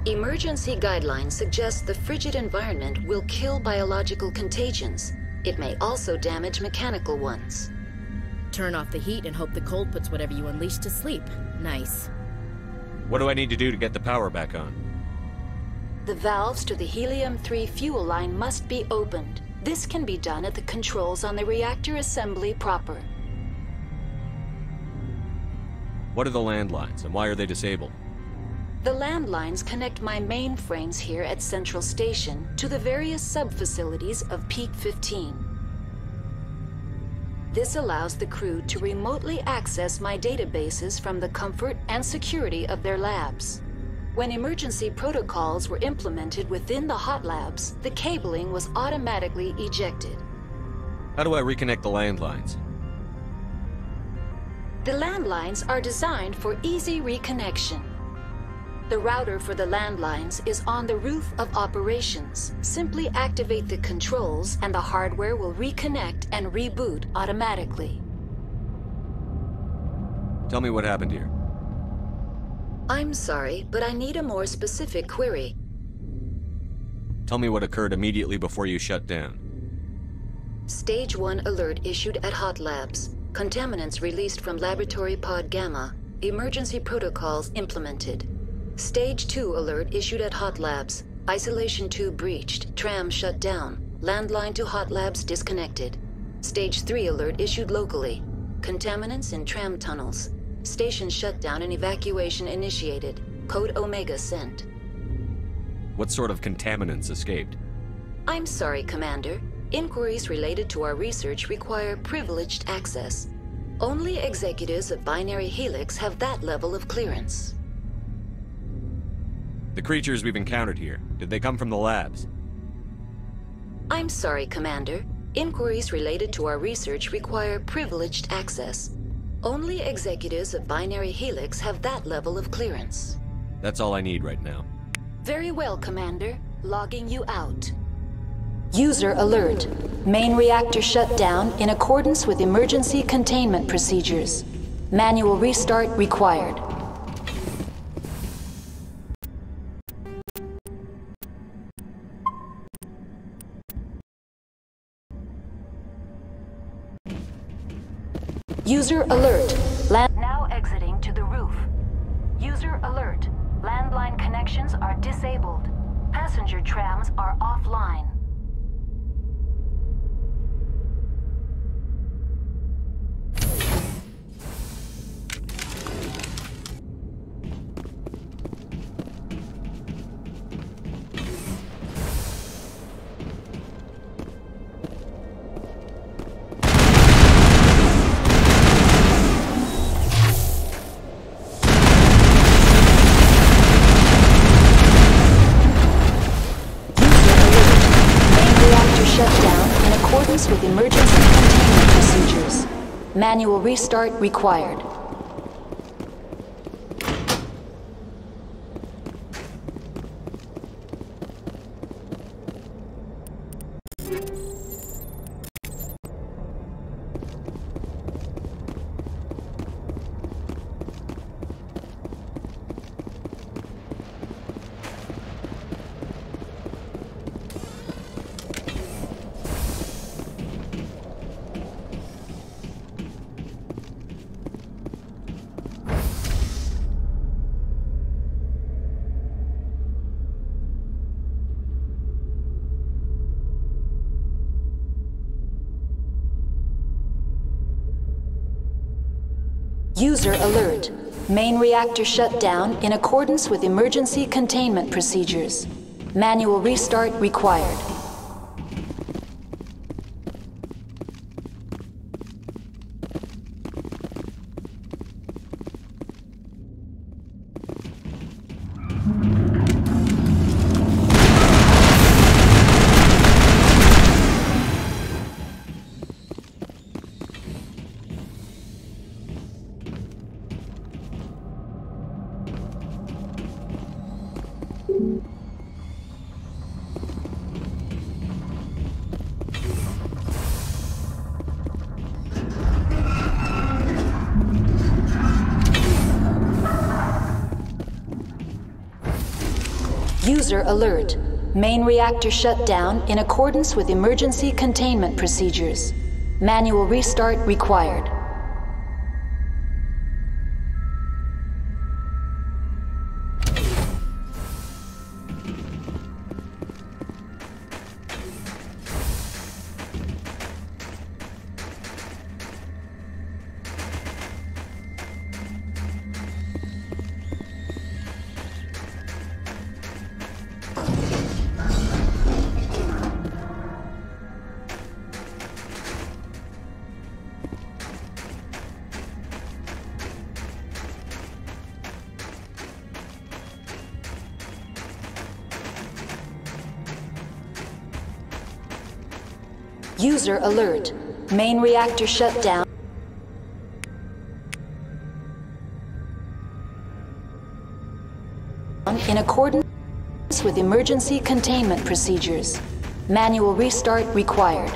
Speaker 1: Emergency guidelines suggest the frigid environment will kill biological contagions. It may also damage mechanical ones.
Speaker 4: Turn off the heat and hope the cold puts whatever you unleash to sleep. Nice.
Speaker 3: What do I need to do to get the power back on?
Speaker 1: The valves to the helium-3 fuel line must be opened. This can be done at the controls on the reactor assembly proper.
Speaker 3: What are the landlines, and why are they disabled?
Speaker 1: The landlines connect my mainframes here at Central Station to the various sub-facilities of Peak 15. This allows the crew to remotely access my databases from the comfort and security of their labs. When emergency protocols were implemented within the hot labs, the cabling was automatically ejected.
Speaker 3: How do I reconnect the landlines?
Speaker 1: The landlines are designed for easy reconnection. The router for the landlines is on the roof of operations. Simply activate the controls and the hardware will reconnect and reboot automatically.
Speaker 3: Tell me what happened here.
Speaker 1: I'm sorry, but I need a more specific query.
Speaker 3: Tell me what occurred immediately before you shut down.
Speaker 1: Stage 1 alert issued at Hot Labs. Contaminants released from Laboratory Pod Gamma. Emergency protocols implemented. Stage 2 alert issued at Hot Labs. Isolation tube breached. Tram shut down. Landline to Hot Labs disconnected. Stage 3 alert issued locally. Contaminants in tram tunnels. Station shutdown and evacuation initiated. Code Omega sent.
Speaker 3: What sort of contaminants escaped?
Speaker 1: I'm sorry, Commander. Inquiries related to our research require privileged access. Only executives of Binary Helix have that level of clearance.
Speaker 3: The creatures we've encountered here, did they come from the labs?
Speaker 1: I'm sorry, Commander. Inquiries related to our research require privileged access. Only executives of Binary Helix have that level of clearance.
Speaker 3: That's all I need right now.
Speaker 1: Very well, Commander. Logging you out. User alert. Main reactor shut down in accordance with emergency containment procedures. Manual restart required. User alert. Now exiting to the roof. User alert. Landline connections are disabled. Passenger trams are offline. With emergency containment procedures. Manual restart required. User alert. Main reactor shut down in accordance with emergency containment procedures. Manual restart required. User alert. Main reactor shut down in accordance with emergency containment procedures. Manual restart required. User alert. Main reactor shut down. In accordance with emergency containment procedures. Manual restart required.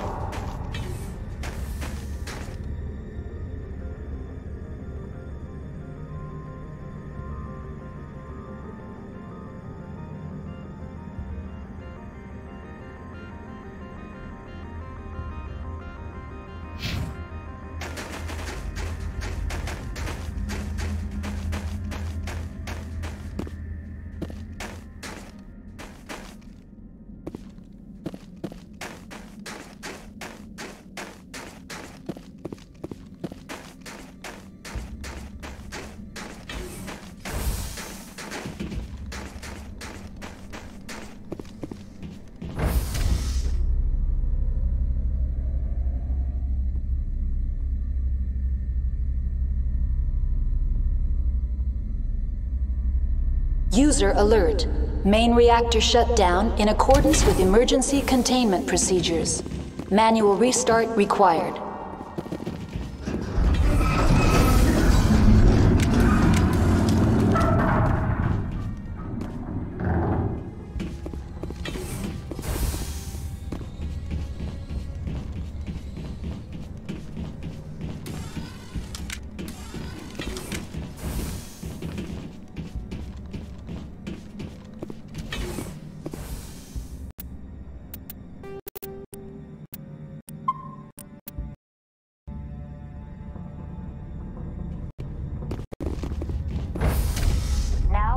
Speaker 1: User alert. Main reactor shut down in accordance with emergency containment procedures. Manual restart required.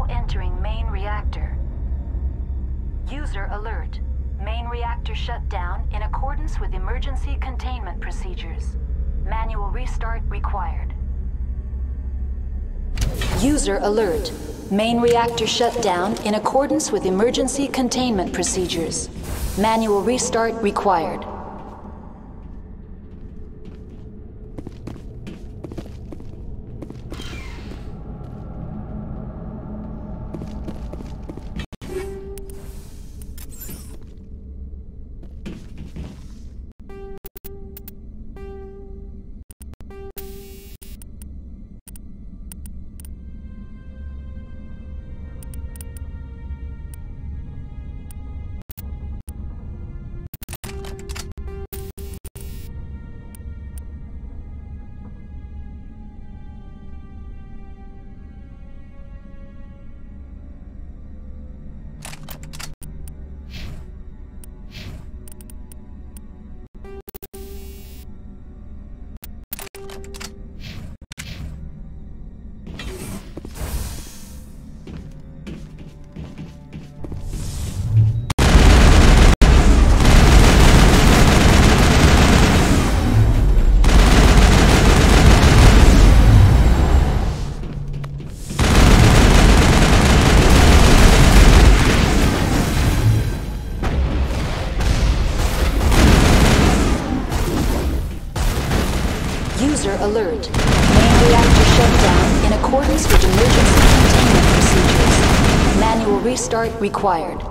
Speaker 1: Entering main reactor. User alert. Main reactor shut down in accordance with emergency containment procedures. Manual restart required. User alert. Main reactor shut down in accordance with emergency containment procedures. Manual restart required. User alert. Main reactor shut down in accordance with emergency containment procedures. Manual restart required.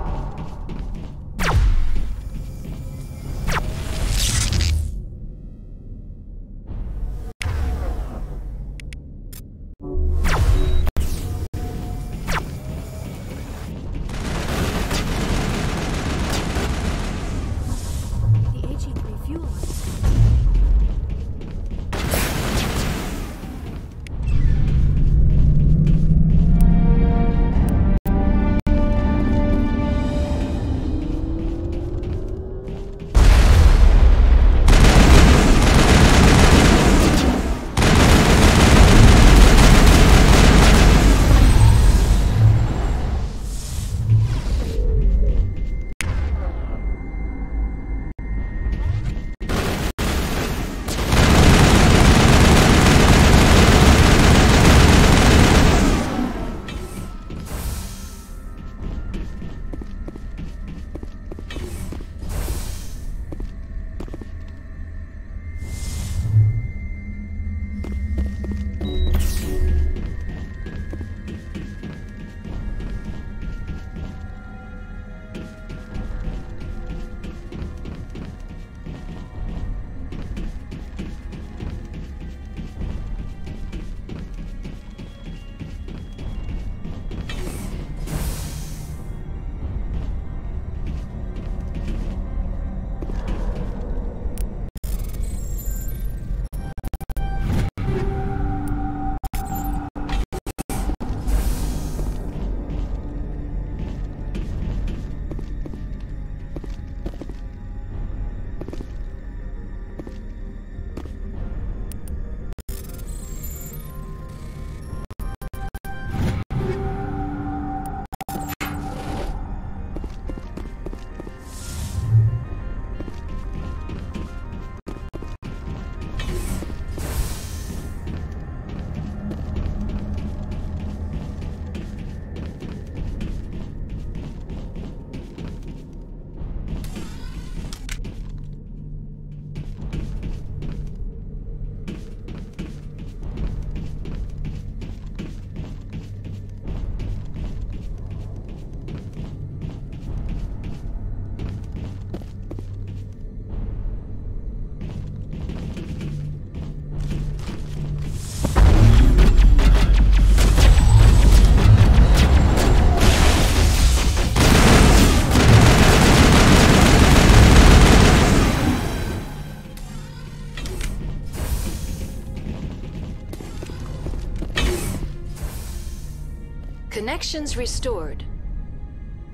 Speaker 1: Connections restored.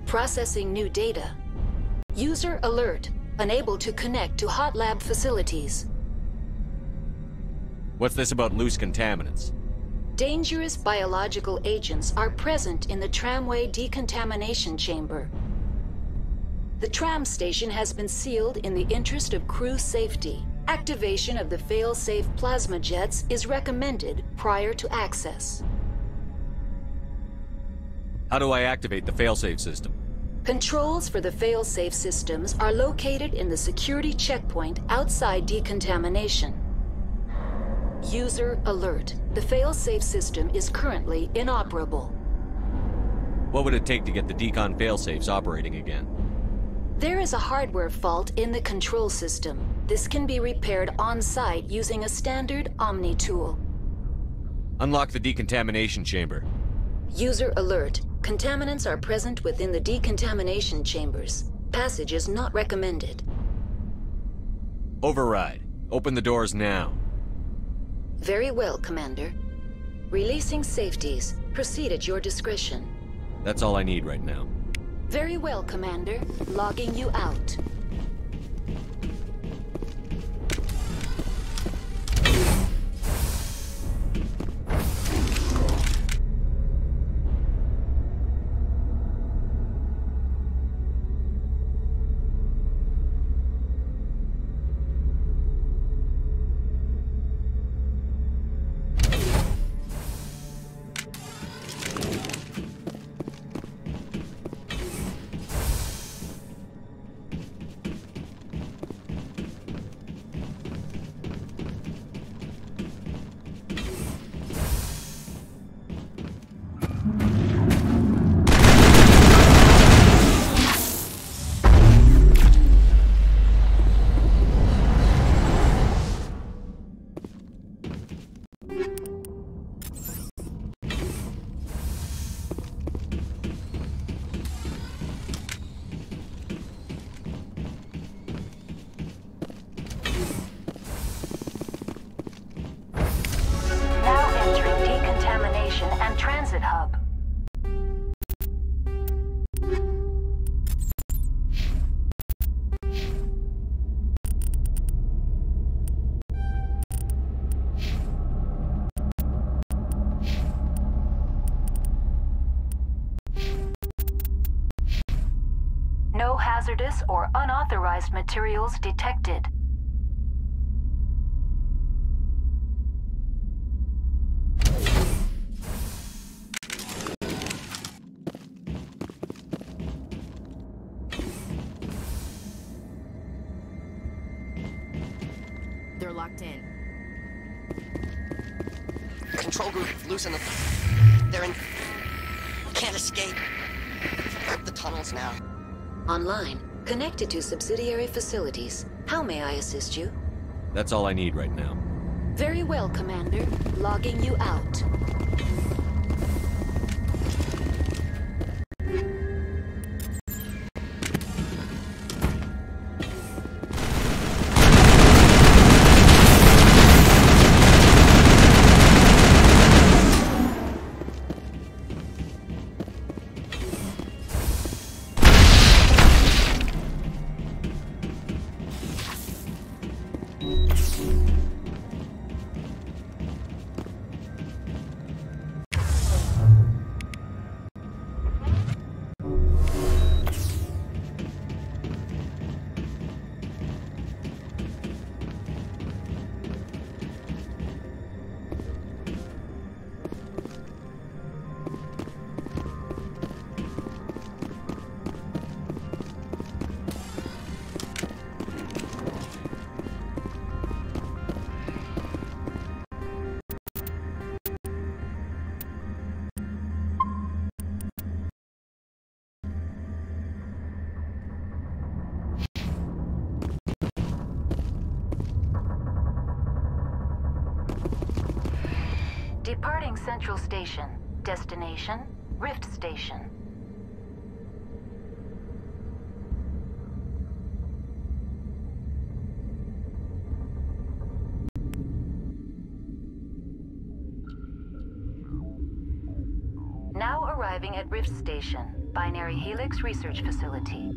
Speaker 1: Processing new data. User alert. Unable to connect to hot lab facilities.
Speaker 3: What's this about loose contaminants?
Speaker 1: Dangerous biological agents are present in the tramway decontamination chamber. The tram station has been sealed in the interest of crew safety. Activation of the fail-safe plasma jets is recommended prior to access.
Speaker 3: How do I activate the failsafe system?
Speaker 1: Controls for the fail-safe systems are located in the security checkpoint outside decontamination. User alert. The fail-safe system is currently inoperable.
Speaker 3: What would it take to get the decon failsafes operating again?
Speaker 1: There is a hardware fault in the control system. This can be repaired on-site using a standard Omni tool.
Speaker 3: Unlock the decontamination chamber.
Speaker 1: User alert. Contaminants are present within the decontamination chambers. Passage is not recommended.
Speaker 3: Override. Open the doors now.
Speaker 1: Very well, Commander. Releasing safeties. Proceed at your discretion.
Speaker 3: That's all I need right now.
Speaker 1: Very well, Commander. Logging you out. And transit hub. No hazardous or unauthorized materials detected.
Speaker 20: They're locked in. Control group, loosen them. They're in... Can't escape. Rip the tunnels now.
Speaker 1: Online. Connected to subsidiary facilities. How may I assist you?
Speaker 3: That's all I need right now.
Speaker 1: Very well, Commander. Logging you out. Departing Central Station. Destination, Rift Station. Now arriving arriving at Rift Station, Binary Helix Research Facility.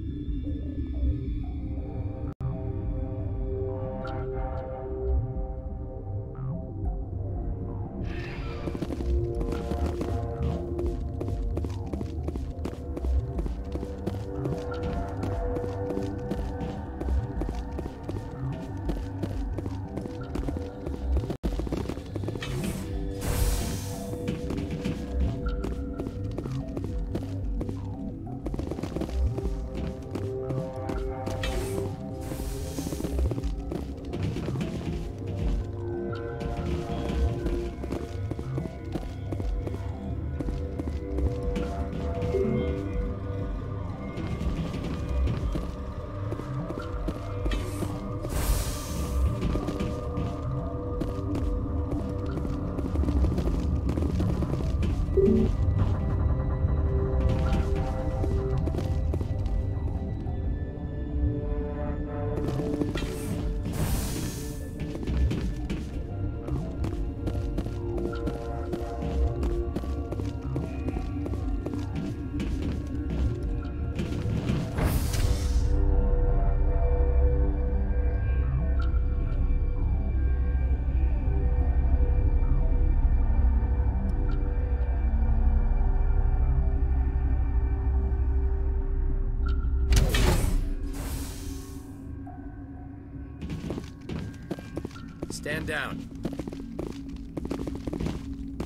Speaker 8: Stand down.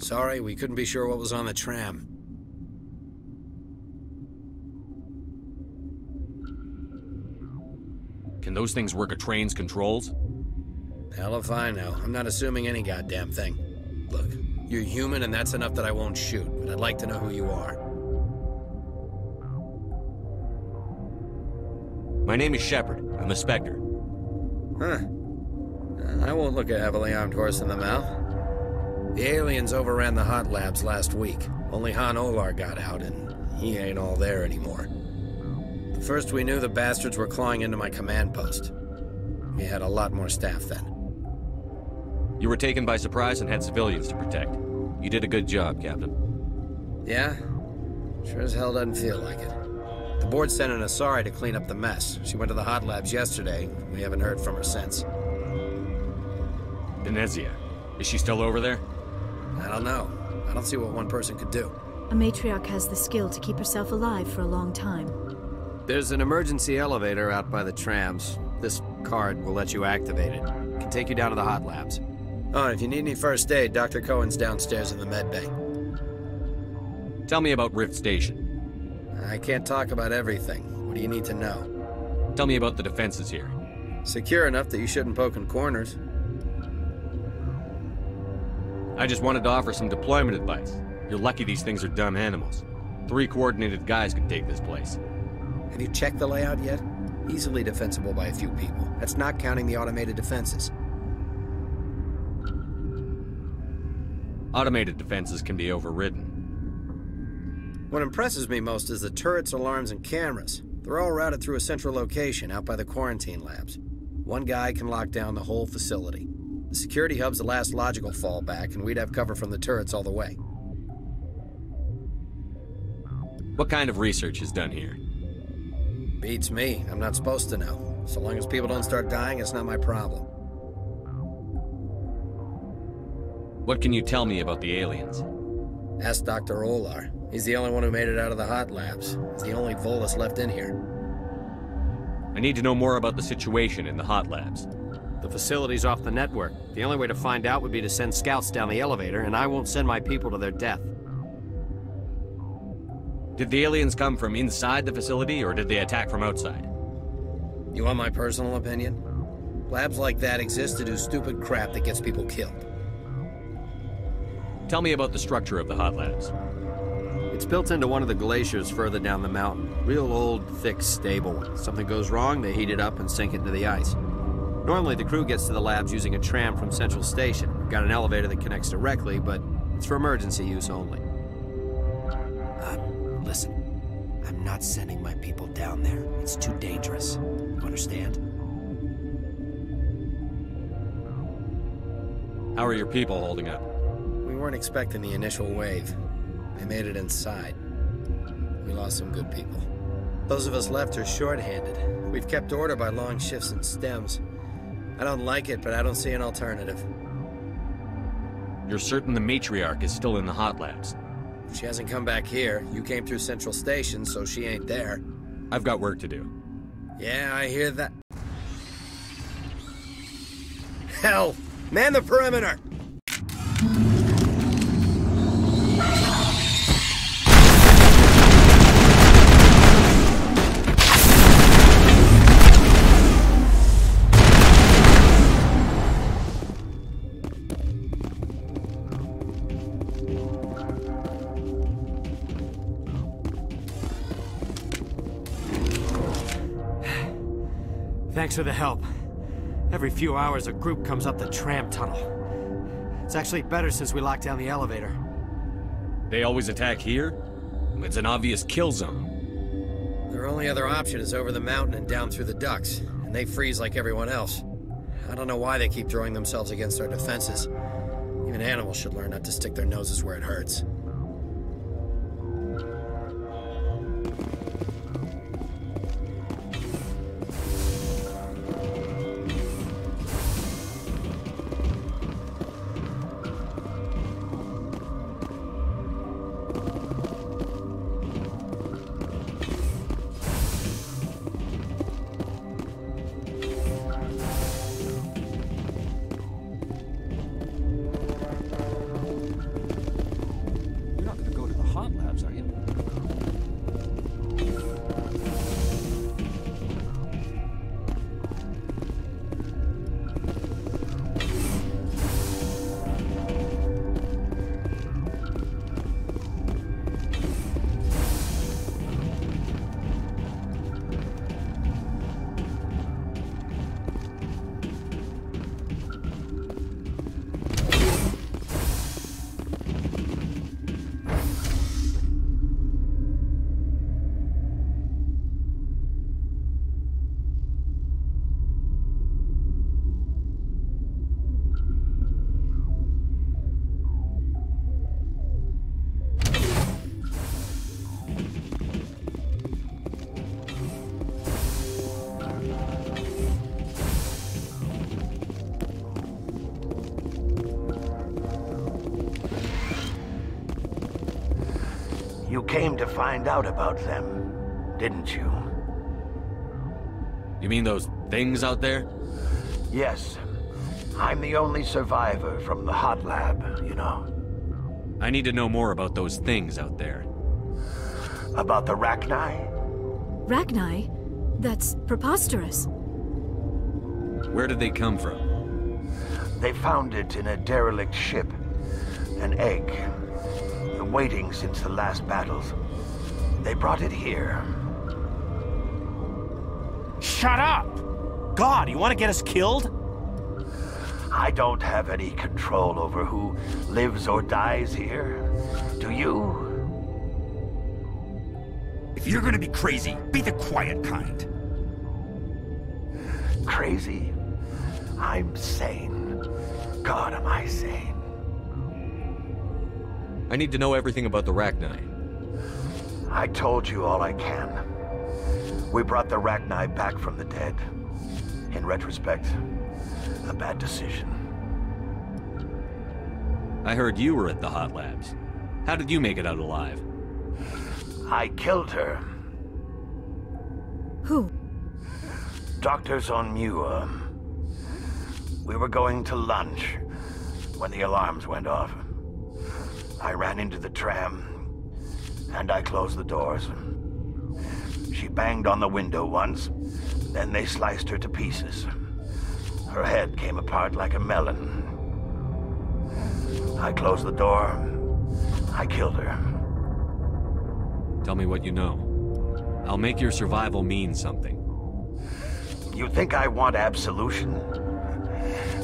Speaker 8: Sorry, we couldn't be sure what was on the tram.
Speaker 3: Can those things work a train's controls?
Speaker 8: Hell if I know. I'm not assuming any goddamn thing. Look, you're human and that's enough that I won't shoot, but I'd like to know who you are.
Speaker 3: My name is Shepard. I'm a Spectre.
Speaker 8: Huh. I won't look a heavily armed horse in the mouth. The aliens overran the hot labs last week. Only Han Olar got out, and he ain't all there anymore. The first we knew, the bastards were clawing into my command post. We had a lot more staff then.
Speaker 3: You were taken by surprise and had civilians to protect. You did a good job, Captain.
Speaker 8: Yeah? Sure as hell doesn't feel like it. The board sent an Asari to clean up the mess. She went to the hot labs yesterday. We haven't heard from her since.
Speaker 3: Venezia. Is she still over there?
Speaker 8: I don't know. I don't see what one person could do.
Speaker 11: A matriarch has the skill to keep herself alive for a long time.
Speaker 8: There's an emergency elevator out by the trams. This card will let you activate it. It can take you down to the hot labs. Oh, and if you need any first aid, Dr. Cohen's downstairs in the med bay.
Speaker 3: Tell me about Rift Station.
Speaker 8: I can't talk about everything. What do you need to know?
Speaker 3: Tell me about the defenses here.
Speaker 8: Secure enough that you shouldn't poke in corners.
Speaker 3: I just wanted to offer some deployment advice. You're lucky these things are dumb animals. 3 coordinated guys could take this place.
Speaker 8: Have you checked the layout yet? Easily defensible by a few people. That's not counting the automated defenses.
Speaker 3: Automated defenses can be overridden.
Speaker 8: What impresses me most is the turrets, alarms, and cameras. They're all routed through a central location out by the quarantine labs. One guy can lock down the whole facility. The security hub's the last logical fallback, and we'd have cover from the turrets all the way.
Speaker 3: What kind of research is done here?
Speaker 8: Beats me. I'm not supposed to know. So long as people don't start dying, it's not my problem.
Speaker 3: What can you tell me about the aliens?
Speaker 8: Ask Dr. Olar. He's the only one who made it out of the hot labs. He's the only Volus left in here.
Speaker 3: I need to know more about the situation in the hot labs.
Speaker 8: The facility's off the network. The only way to find out would be to send scouts down the elevator, and I won't send my people to their death.
Speaker 3: Did the aliens come from inside the facility, or did they attack from outside?
Speaker 8: You want my personal opinion? Labs like that exist to do stupid crap that gets people killed.
Speaker 3: Tell me about the structure of the hot labs.
Speaker 8: It's built into one of the glaciers further down the mountain. Real old, thick, stable one. Something goes wrong, they heat it up and sink it into the ice. Normally, the crew gets to the labs using a tram from Central Station. We've got an elevator that connects directly, but it's for emergency use only. Listen, I'm not sending my people down there. It's too dangerous. You understand?
Speaker 3: How are your people holding up?
Speaker 8: We weren't expecting the initial wave. They made it inside. We lost some good people. Those of us left are short-handed. We've kept order by long shifts and stems. I don't like it, but I don't see an alternative.
Speaker 3: You're certain the matriarch is still in the hot labs?
Speaker 8: She hasn't come back here. You came through Central Station, so she ain't there.
Speaker 3: I've got work to do.
Speaker 8: Yeah, I hear that. Hell! Man the perimeter!
Speaker 9: Thanks for the help. Every few hours, a group comes up the tram tunnel. It's actually better since we locked down the elevator.
Speaker 3: They always attack here? It's an obvious kill zone.
Speaker 8: Their only other option is over the mountain and down through the ducts, and they freeze like everyone else. I don't know why they keep throwing themselves against our defenses. Even animals should learn not to stick their noses where it hurts.
Speaker 12: You came to find out about them, didn't you?
Speaker 3: You mean those things out there?
Speaker 12: Yes. I'm the only survivor from the hot lab, you know.
Speaker 3: I need to know more about those things out there.
Speaker 12: About the Rachni?
Speaker 11: Rachni? That's preposterous.
Speaker 3: Where did they come from?
Speaker 12: They found it in a derelict ship. An egg. Waiting since the last battles. They brought it here.
Speaker 9: Shut up! God, you want to get us killed?
Speaker 12: I don't have any control over who lives or dies here. Do you?
Speaker 15: If you're gonna be crazy, be the quiet kind.
Speaker 12: Crazy? I'm sane. God, am I sane.
Speaker 3: I need to know everything about the Rachni.
Speaker 12: I told you all I can. We brought the Rachni back from the dead. In retrospect, a bad decision.
Speaker 3: I heard you were at the hot labs. How did you make it out alive?
Speaker 12: I killed her.
Speaker 11: Who?
Speaker 12: Doctors on Muir. We were going to lunch when the alarms went off. I ran into the tram, and I closed the doors. She banged on the window once, then they sliced her to pieces. Her head came apart like a melon. I closed the door. I killed her.
Speaker 3: Tell me what you know. I'll make your survival mean something.
Speaker 12: You think I want absolution?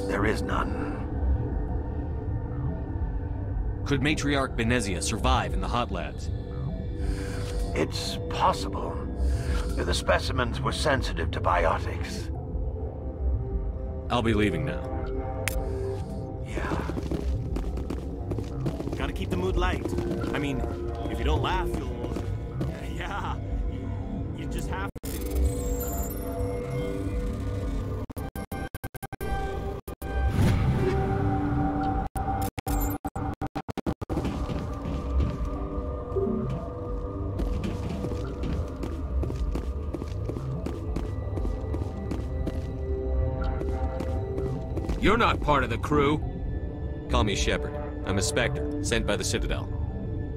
Speaker 12: There is none.
Speaker 3: Could Matriarch Benezia survive in the hot labs?
Speaker 12: It's possible. The specimens were sensitive to biotics.
Speaker 3: I'll be leaving now.
Speaker 12: Yeah.
Speaker 9: Gotta keep the mood light. I mean, if you don't laugh, You're not part of the crew.
Speaker 3: Call me Shepard. I'm a Spectre, sent by the Citadel.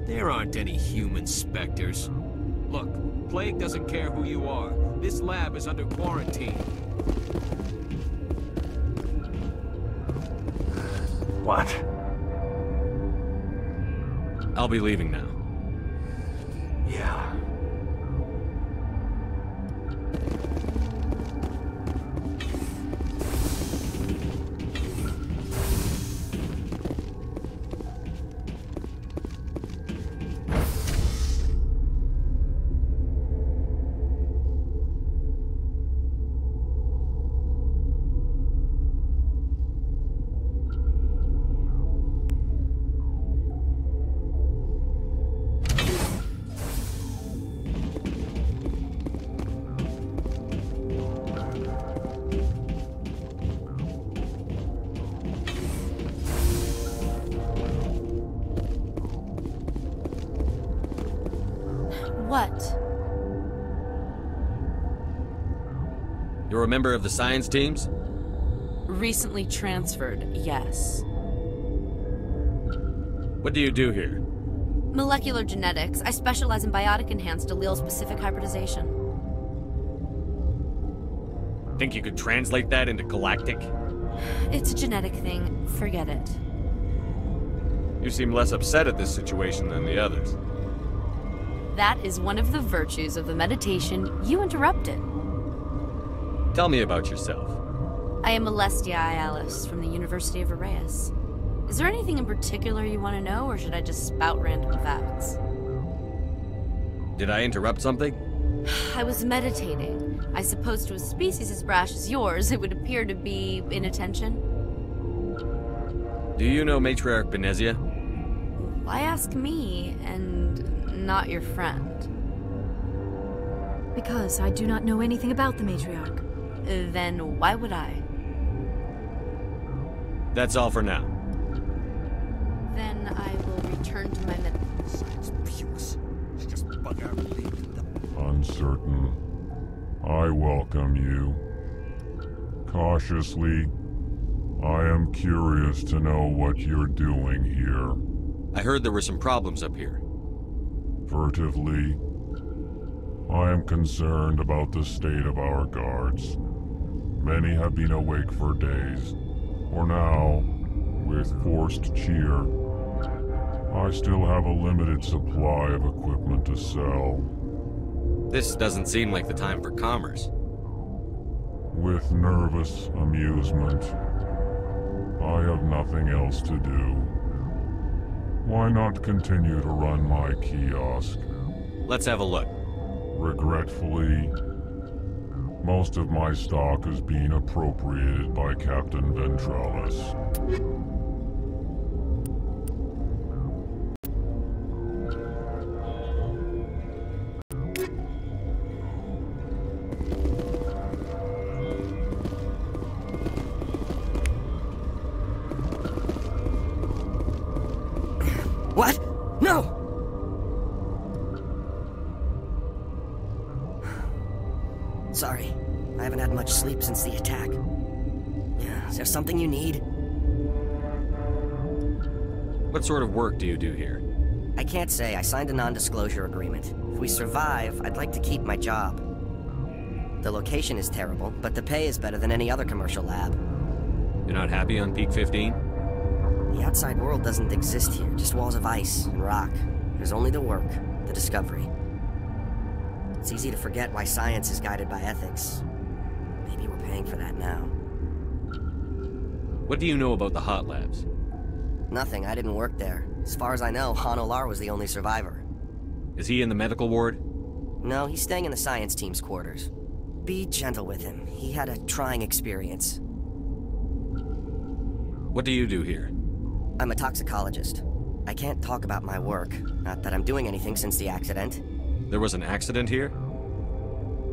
Speaker 9: There aren't any human Spectres. Look, Plague doesn't care who you are. This lab is under quarantine.
Speaker 14: What?
Speaker 3: I'll be leaving now.
Speaker 14: Yeah.
Speaker 11: What?
Speaker 3: You're a member of the science teams?
Speaker 16: Recently transferred, yes.
Speaker 3: What do you do here?
Speaker 16: Molecular genetics. I specialize in biotic-enhanced allele-specific hybridization.
Speaker 3: Think you could translate that into galactic?
Speaker 16: It's a genetic thing. Forget it.
Speaker 3: You seem less upset at this situation than the others.
Speaker 16: That is one of the virtues of the meditation you interrupted.
Speaker 3: Tell me about yourself.
Speaker 16: I am Alestia Ialis from the University of Arraeus. Is there anything in particular you want to know, or should I just spout random facts?
Speaker 3: Did I interrupt something?
Speaker 16: I was meditating. I suppose to a species as brash as yours, it would appear to be inattention.
Speaker 3: Do you know Matriarch Benezia?
Speaker 16: Why ask me, and not your friend?
Speaker 11: Because I do not know anything about the Matriarch.
Speaker 16: Then why would I?
Speaker 3: That's all for now.
Speaker 16: Then I will return to my
Speaker 23: Uncertain. I welcome you. Cautiously, I am curious to know what you're doing here.
Speaker 3: I heard there were some problems up here.
Speaker 23: Furtively, I am concerned about the state of our guards. Many have been awake for days, for now, with forced cheer, I still have a limited supply of equipment to sell.
Speaker 3: This doesn't seem like the time for commerce.
Speaker 23: With nervous amusement, I have nothing else to do. Why not continue to run my kiosk?
Speaker 3: Let's have a look.
Speaker 23: Regretfully, most of my stock is being appropriated by Captain Ventralis.
Speaker 20: What? No! Sorry, I haven't had much sleep since the attack. Is there something you need?
Speaker 3: What sort of work do you do here?
Speaker 20: I can't say. I signed a non-disclosure agreement. If we survive, I'd like to keep my job. The location is terrible, but the pay is better than any other commercial lab.
Speaker 3: You're not happy on Peak 15?
Speaker 20: The outside world doesn't exist here, just walls of ice and rock. There's only the work, the discovery. It's easy to forget why science is guided by ethics. Maybe we're paying for that now.
Speaker 3: What do you know about the hot labs?
Speaker 20: Nothing, I didn't work there. As far as I know, Han Olar was the only survivor.
Speaker 3: Is he in the medical ward?
Speaker 20: No, he's staying in the science team's quarters. Be gentle with him. He had a trying experience.
Speaker 3: What do you do here?
Speaker 20: I'm a toxicologist. I can't talk about my work. Not that I'm doing anything since the accident.
Speaker 3: There was an accident here?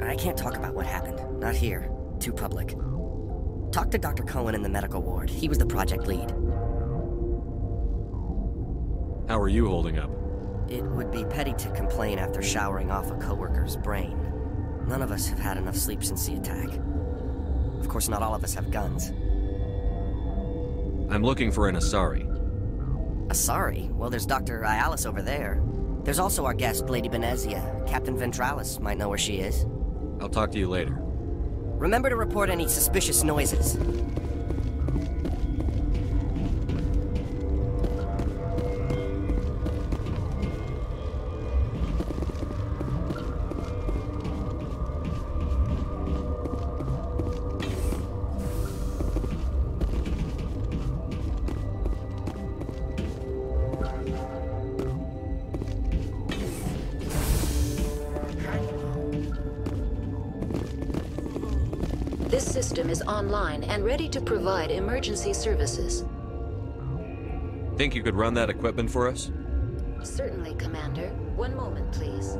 Speaker 20: I can't talk about what happened. Not here. Too public. Talk to Dr. Cohen in the medical ward. He was the project lead.
Speaker 3: How are you holding up?
Speaker 20: It would be petty to complain after showering off a coworker's brain. None of us have had enough sleep since the attack. Of course, not all of us have guns.
Speaker 3: I'm looking for an Asari.
Speaker 20: Asari? Well, there's Dr. Ayalis over there. There's also our guest, Lady Benezia. Captain Ventralis might know where she is.
Speaker 3: I'll talk to you later.
Speaker 20: Remember to report any suspicious noises.
Speaker 1: This system is online and ready to provide emergency services.
Speaker 3: Think you could run that equipment for us?
Speaker 1: Certainly, Commander. One moment, please.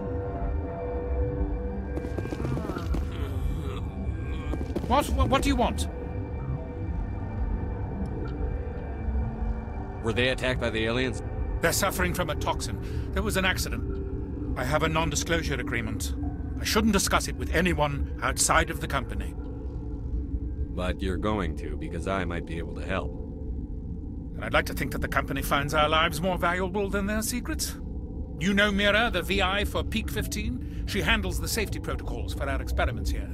Speaker 10: What do you want?
Speaker 3: Were they attacked by the aliens?
Speaker 10: They're suffering from a toxin. There was an accident. I have a non-disclosure agreement. I shouldn't discuss it with anyone outside of the company.
Speaker 3: But you're going to, because I might be able to help.
Speaker 10: And I'd like to think that the company finds our lives more valuable than their secrets. You know Mira, the VI for Peak 15? She handles the safety protocols for our experiments here.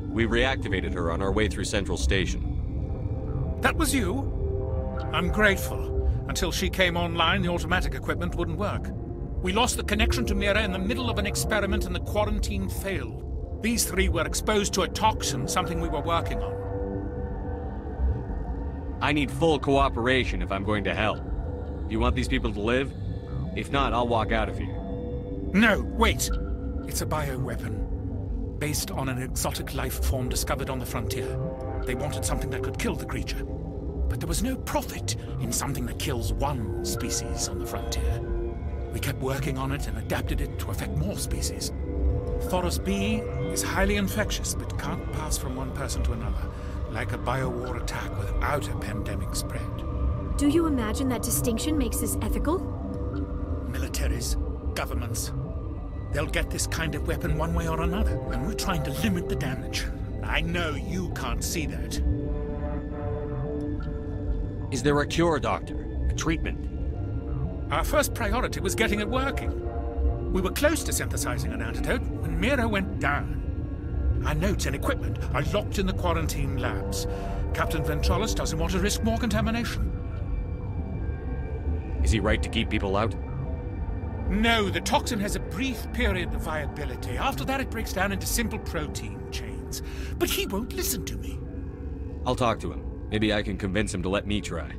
Speaker 3: We reactivated her on our way through Central Station.
Speaker 10: That was you? I'm grateful. Until she came online, the automatic equipment wouldn't work. We lost the connection to Mira in the middle of an experiment and the quarantine failed. These three were exposed to a toxin, something we were working on.
Speaker 3: I need full cooperation if I'm going to help. You want these people to live? If not, I'll walk out of here.
Speaker 10: No, wait! It's a bioweapon, based on an exotic life form discovered on the frontier. They wanted something that could kill the creature. But there was no profit in something that kills one species on the frontier. We kept working on it and adapted it to affect more species. Thoros B is highly infectious, but can't pass from one person to another, like a biowar attack without a pandemic spread.
Speaker 11: Do you imagine that distinction makes this ethical?
Speaker 10: Militaries, governments, they'll get this kind of weapon one way or another, and we're trying to limit the damage. I know you can't see that.
Speaker 3: Is there a cure, Doctor? A treatment?
Speaker 10: Our first priority was getting it working. We were close to synthesizing an antidote when Mira went down. Our notes and equipment are locked in the quarantine labs. Captain Ventralis doesn't want to risk more contamination.
Speaker 3: Is he right to keep people out?
Speaker 10: No, the toxin has a brief period of viability. After that, it breaks down into simple protein chains. But he won't listen to me.
Speaker 3: I'll talk to him. Maybe I can convince him to let me try.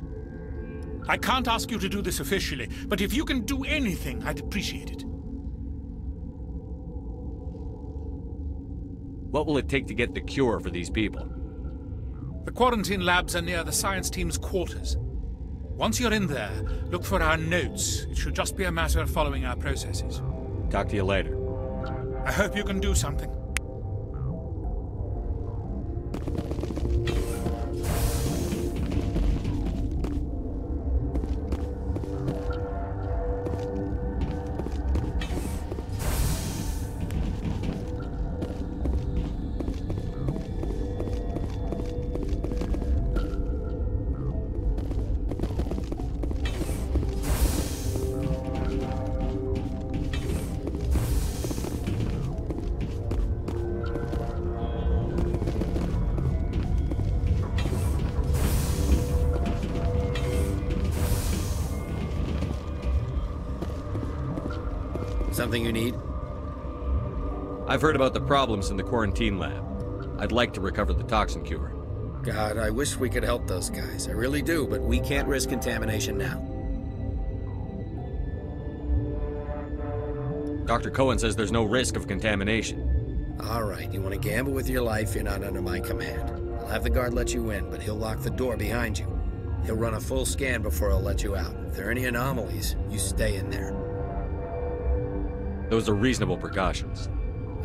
Speaker 10: I can't ask you to do this officially, but if you can do anything, I'd appreciate it.
Speaker 3: What will it take to get the cure for these people?
Speaker 10: The quarantine labs are near the science team's quarters. Once you're in there, look for our notes. It should just be a matter of following our processes.
Speaker 3: Talk to you later.
Speaker 10: I hope you can do something.
Speaker 8: Something you need?
Speaker 3: I've heard about the problems in the quarantine lab. I'd like to recover the toxin cure.
Speaker 8: God, I wish we could help those guys. I really do, but we can't risk contamination now.
Speaker 3: Dr. Cohen says there's no risk of contamination.
Speaker 8: All right, you want to gamble with your life, you're not under my command. I'll have the guard let you in, but he'll lock the door behind you. He'll run a full scan before he'll let you out. If there are any anomalies, you stay in there.
Speaker 3: Those are reasonable precautions.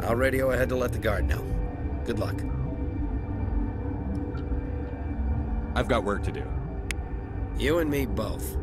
Speaker 8: I'll radio ahead to let the guard know. Good luck.
Speaker 3: I've got work to do.
Speaker 8: You and me both.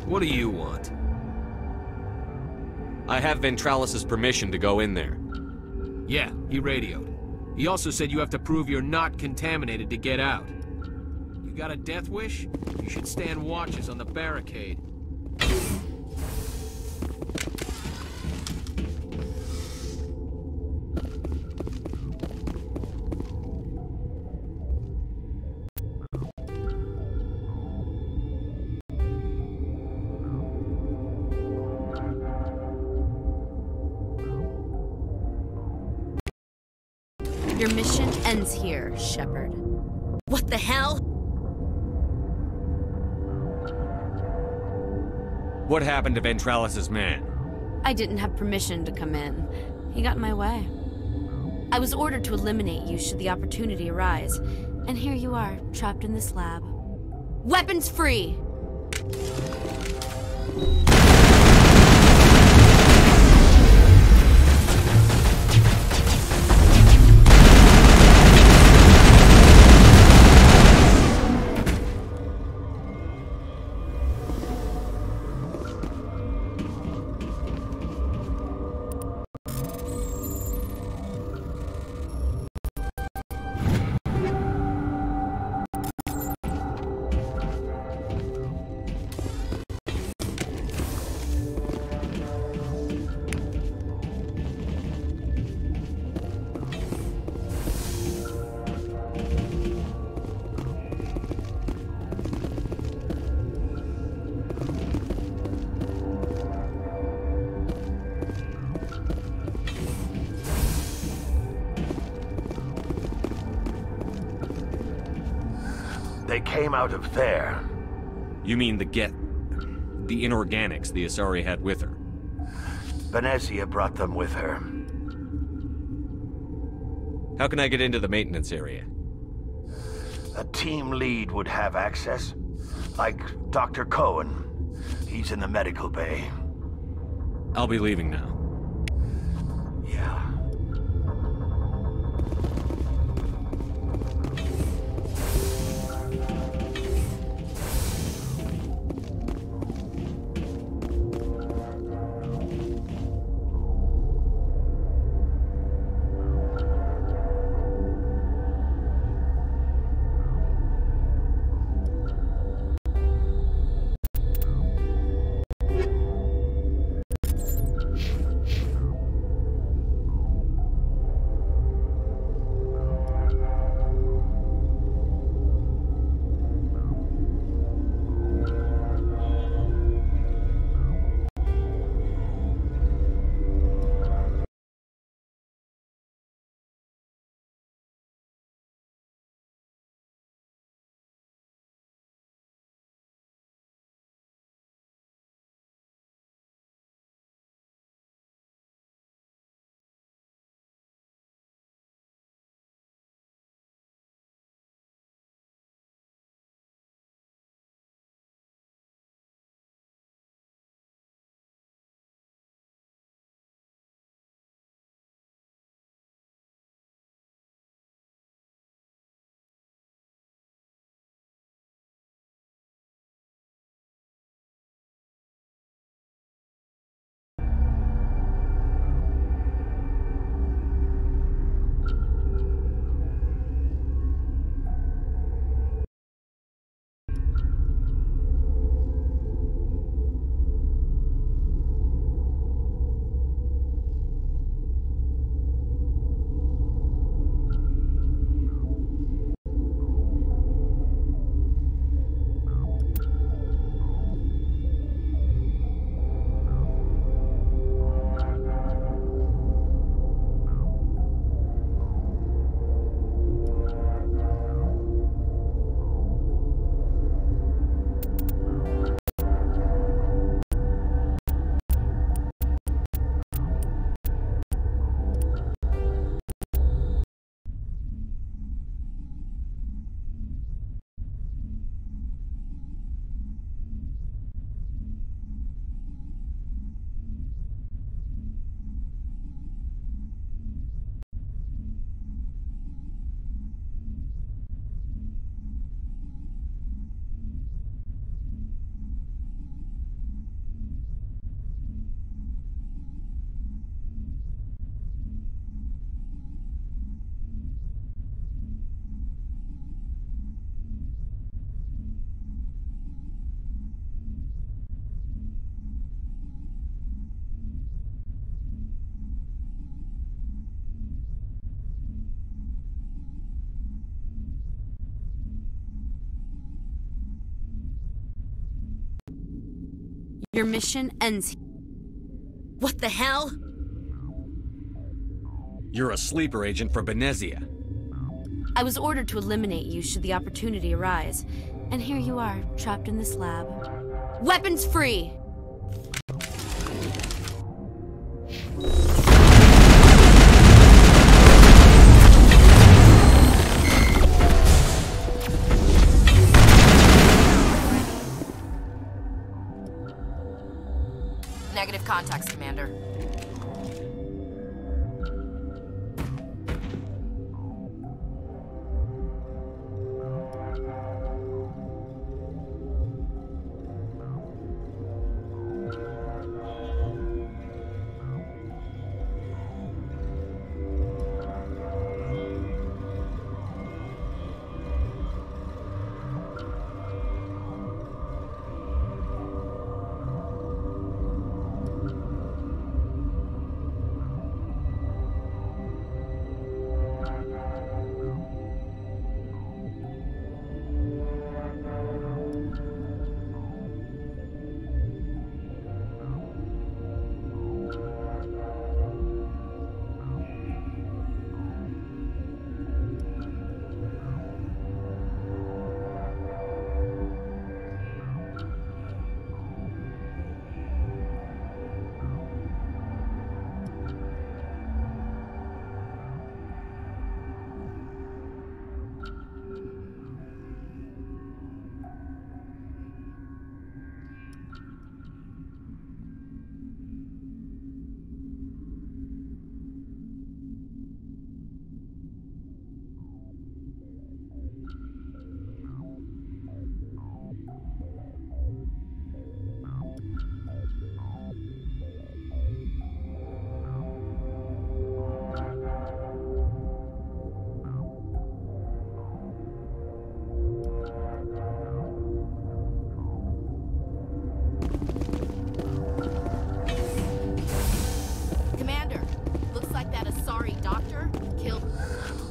Speaker 9: What do you want?
Speaker 3: I have Ventralis's permission to go in there.
Speaker 9: Yeah, he radioed. He also said you have to prove you're not contaminated to get out. You got a death wish? You should stand watches on the barricade.
Speaker 16: Your mission ends here, Shepard.
Speaker 4: What the hell?
Speaker 3: What happened to Ventralis's man?
Speaker 16: I didn't have permission to come in. He got in my way. I was ordered to eliminate you should the opportunity arise. And here you are, trapped in this lab. Weapons free!
Speaker 14: They came out of there.
Speaker 3: You mean the inorganics the Asari had with her?
Speaker 14: Venezia brought them with her.
Speaker 3: How can I get into the maintenance area?
Speaker 14: A team lead would have access. Like Dr. Cohen. He's in the medical bay.
Speaker 3: I'll be leaving now.
Speaker 14: Yeah.
Speaker 16: Your mission ends here.
Speaker 4: What the hell?
Speaker 3: You're a sleeper agent for Benezia.
Speaker 16: I was ordered to eliminate you should the opportunity arise. And here you are, trapped in this lab. Weapons free!
Speaker 17: Negative contacts, Commander.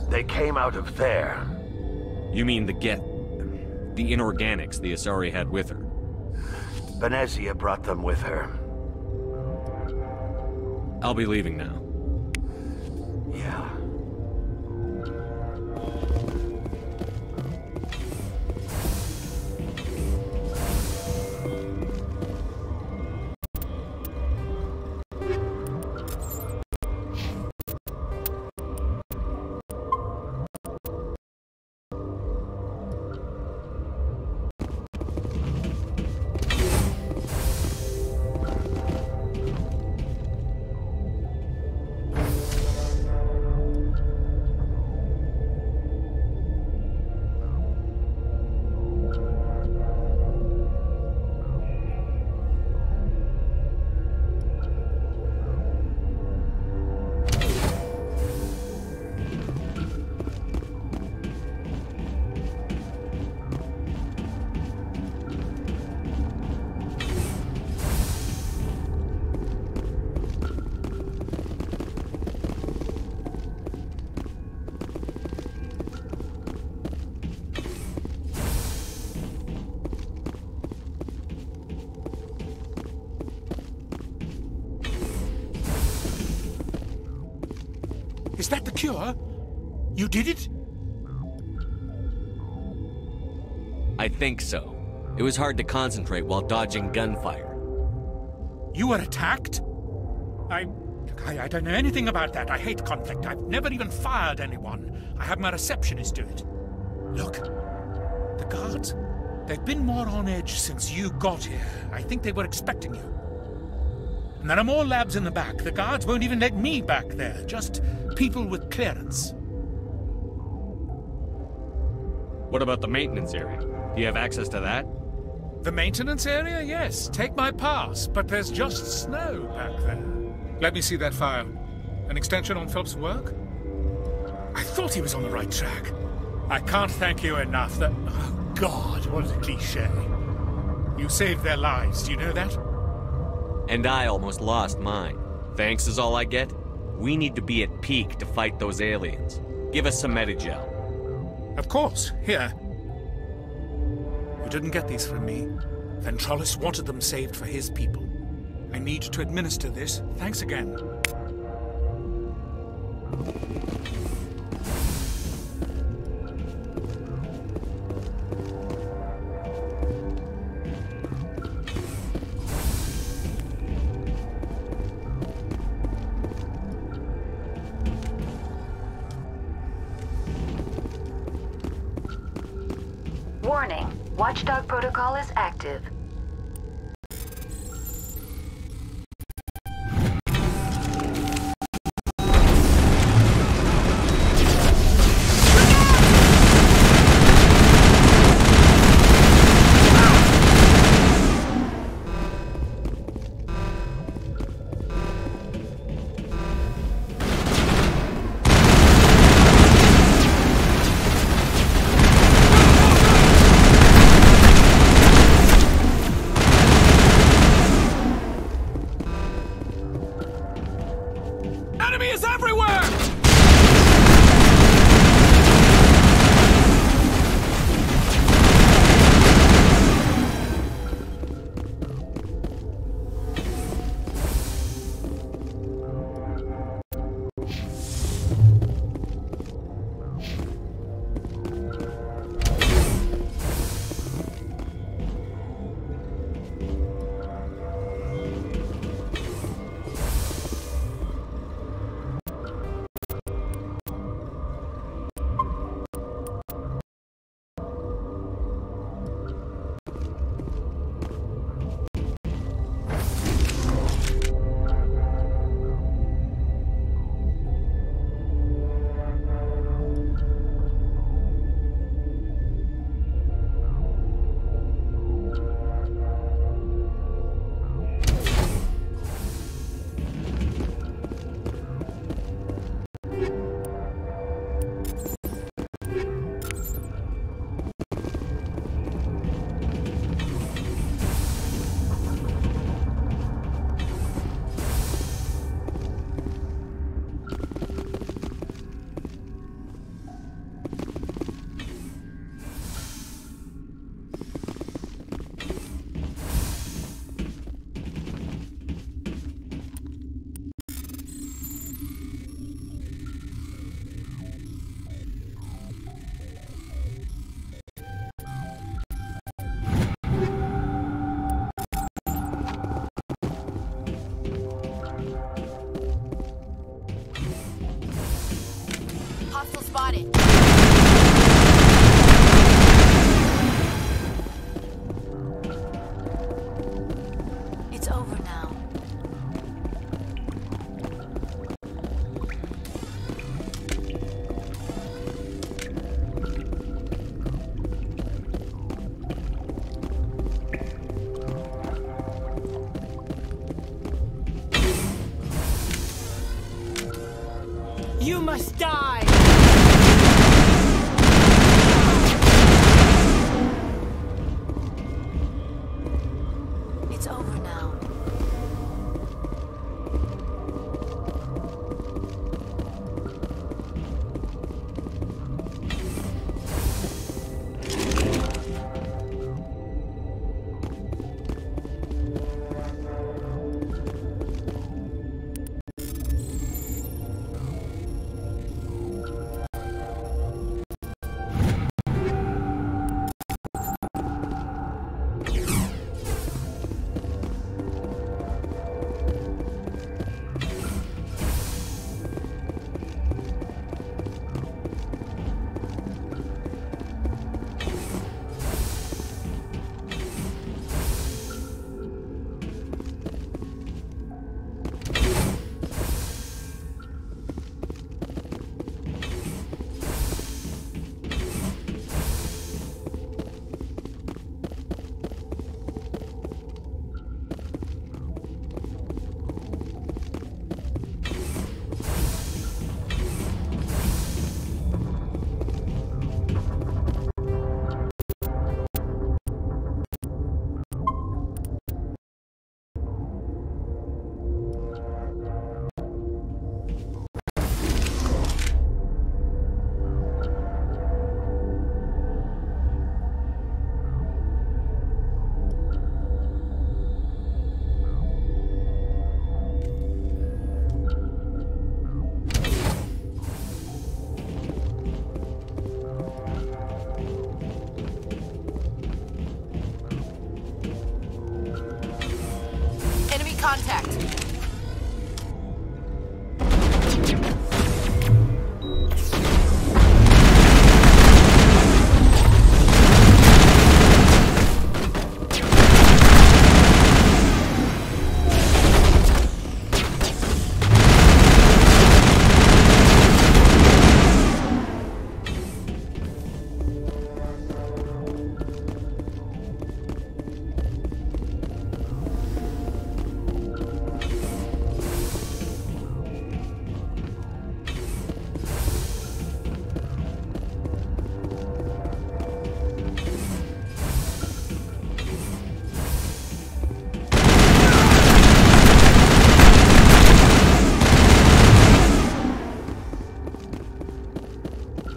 Speaker 14: They came out of there.
Speaker 3: You mean the inorganics the Asari had with her?
Speaker 14: Benezia brought them with her.
Speaker 3: I'll be leaving now.
Speaker 14: Yeah.
Speaker 10: Is that the cure? You did it?
Speaker 3: I think so. It was hard to concentrate while dodging gunfire.
Speaker 10: You were attacked? I don't know anything about that. I hate conflict. I've never even fired anyone. I have my receptionist do it. Look, the guards, they've been more on edge since you got here. I think they were expecting you. And there are more labs in the back. The guards won't even let me back there. Just people with clearance.
Speaker 3: What about the maintenance area? Do you have access to that?
Speaker 10: The maintenance area? Yes. Take my pass. But there's just snow back there. Let me see that file. An extension on Phelps' work? I thought he was on the right track. I can't thank you enough that... Oh, God, what a cliché. You saved their lives, do you know that?
Speaker 3: And I almost lost mine. Thanks is all I get? We need to be at peak to fight those aliens. Give us some Medigel.
Speaker 10: Of course. Here. You didn't get these from me. Ventralis wanted them saved for his people. I need to administer this. Thanks again.
Speaker 1: Warning, Watchdog protocol is active.
Speaker 9: Enemy is everywhere!
Speaker 17: Hostile spotted.
Speaker 11: It's over now.
Speaker 7: You must die!
Speaker 11: It's over now.
Speaker 17: contact.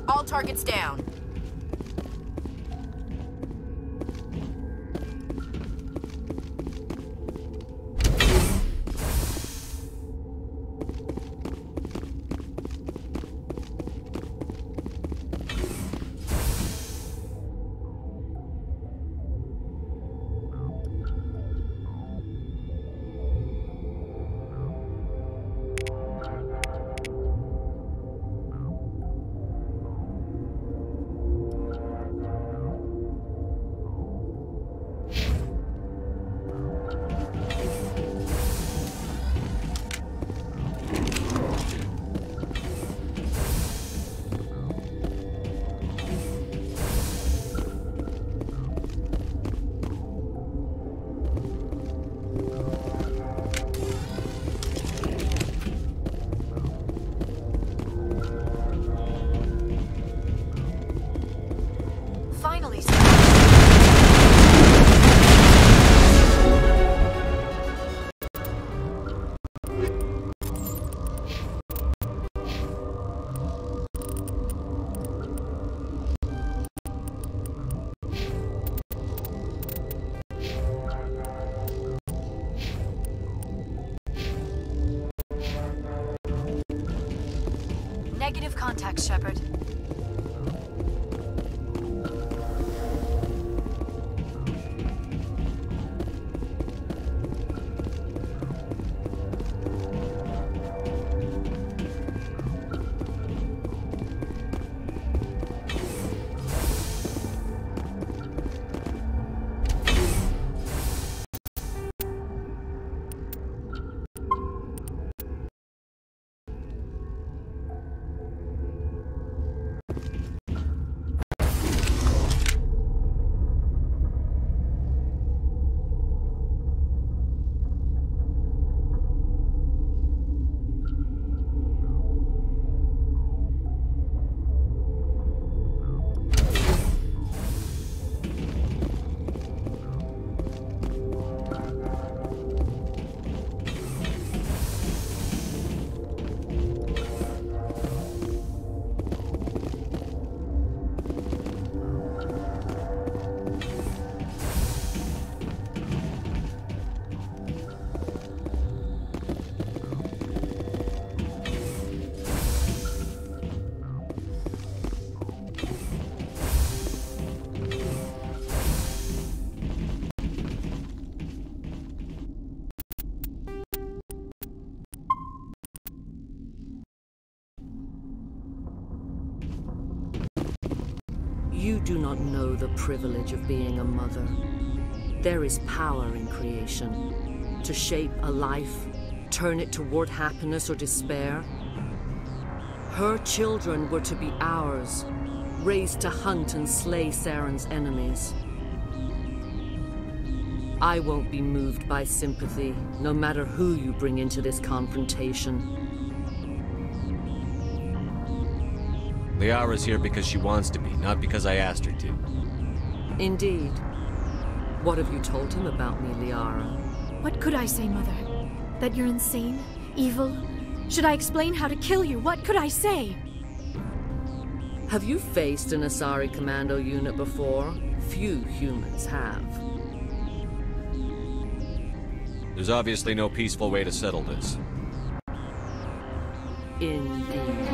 Speaker 17: All targets down. Finally.
Speaker 1: Negative contact, Shepard.
Speaker 6: You do not know the privilege of being a mother. There is power in creation. To shape a life, turn it toward happiness or despair. Her children were to be ours, raised to hunt and slay Saren's enemies. I won't be moved by sympathy, no matter who you bring into this confrontation.
Speaker 3: Liara's here because she wants to be, not because I asked her to.
Speaker 6: Indeed. What have you told him about me, Liara?
Speaker 11: What could I say, Mother? That you're insane? Evil? Should I explain how to kill you? What could I say?
Speaker 6: Have you faced an Asari commando unit before? Few humans have.
Speaker 3: There's obviously no peaceful way to settle this.
Speaker 6: Indeed.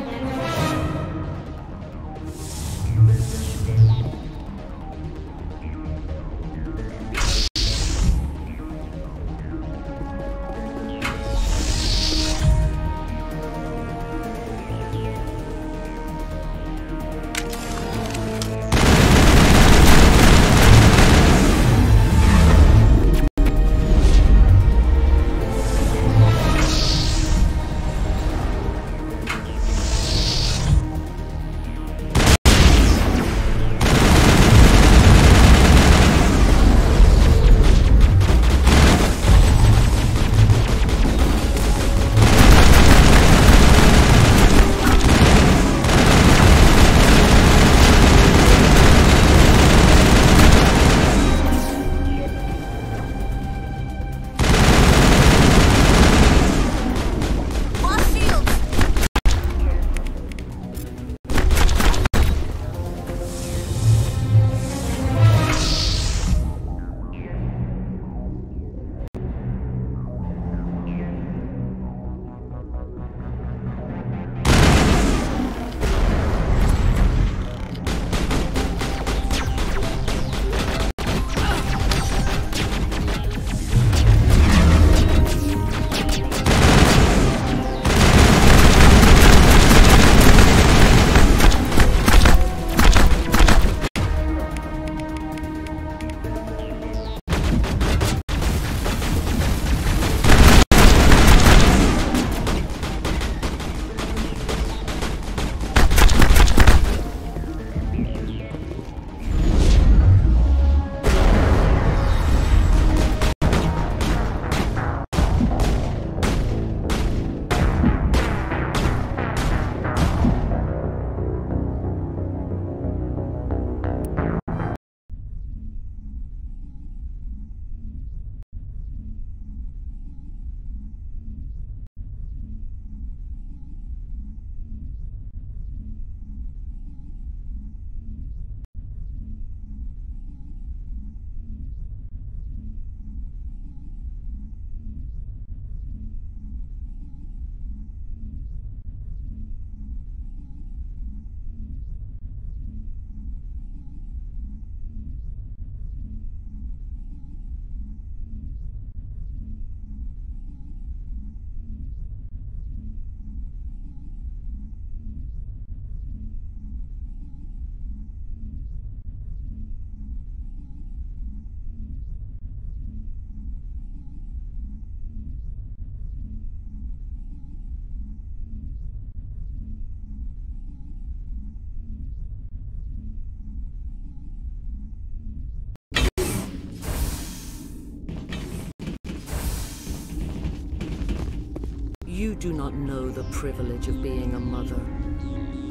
Speaker 6: You do not know the privilege of being a mother.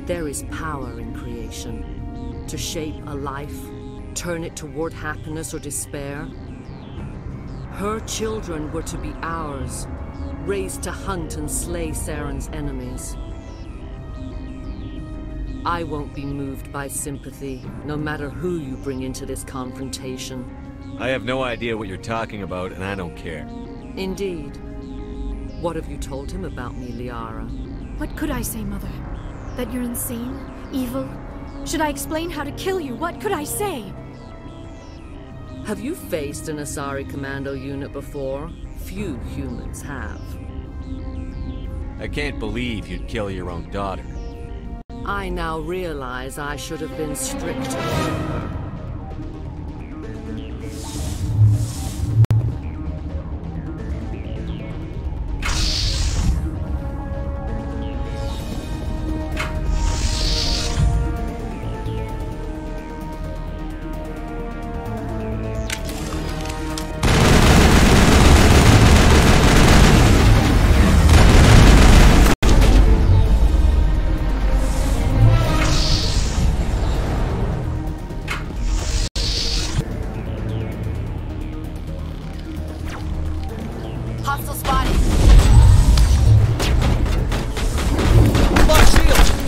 Speaker 6: There is power in creation. To shape a life, turn it toward happiness or despair. Her children were to be ours, raised to hunt and slay Saren's enemies. I won't be moved by sympathy, no matter who you bring into this confrontation.
Speaker 3: I have no idea what you're talking about, and I don't care.
Speaker 6: Indeed. What have you told him about me, Liara?
Speaker 11: What could I say, Mother? That you're insane? Evil? Should I explain how to kill you? What could I say?
Speaker 6: Have you faced an Asari commando unit before? Few humans have.
Speaker 3: I can't believe you'd kill your own daughter.
Speaker 6: I now realize I should have been stricter with her.
Speaker 17: Hostile spotted.
Speaker 3: Lock shield!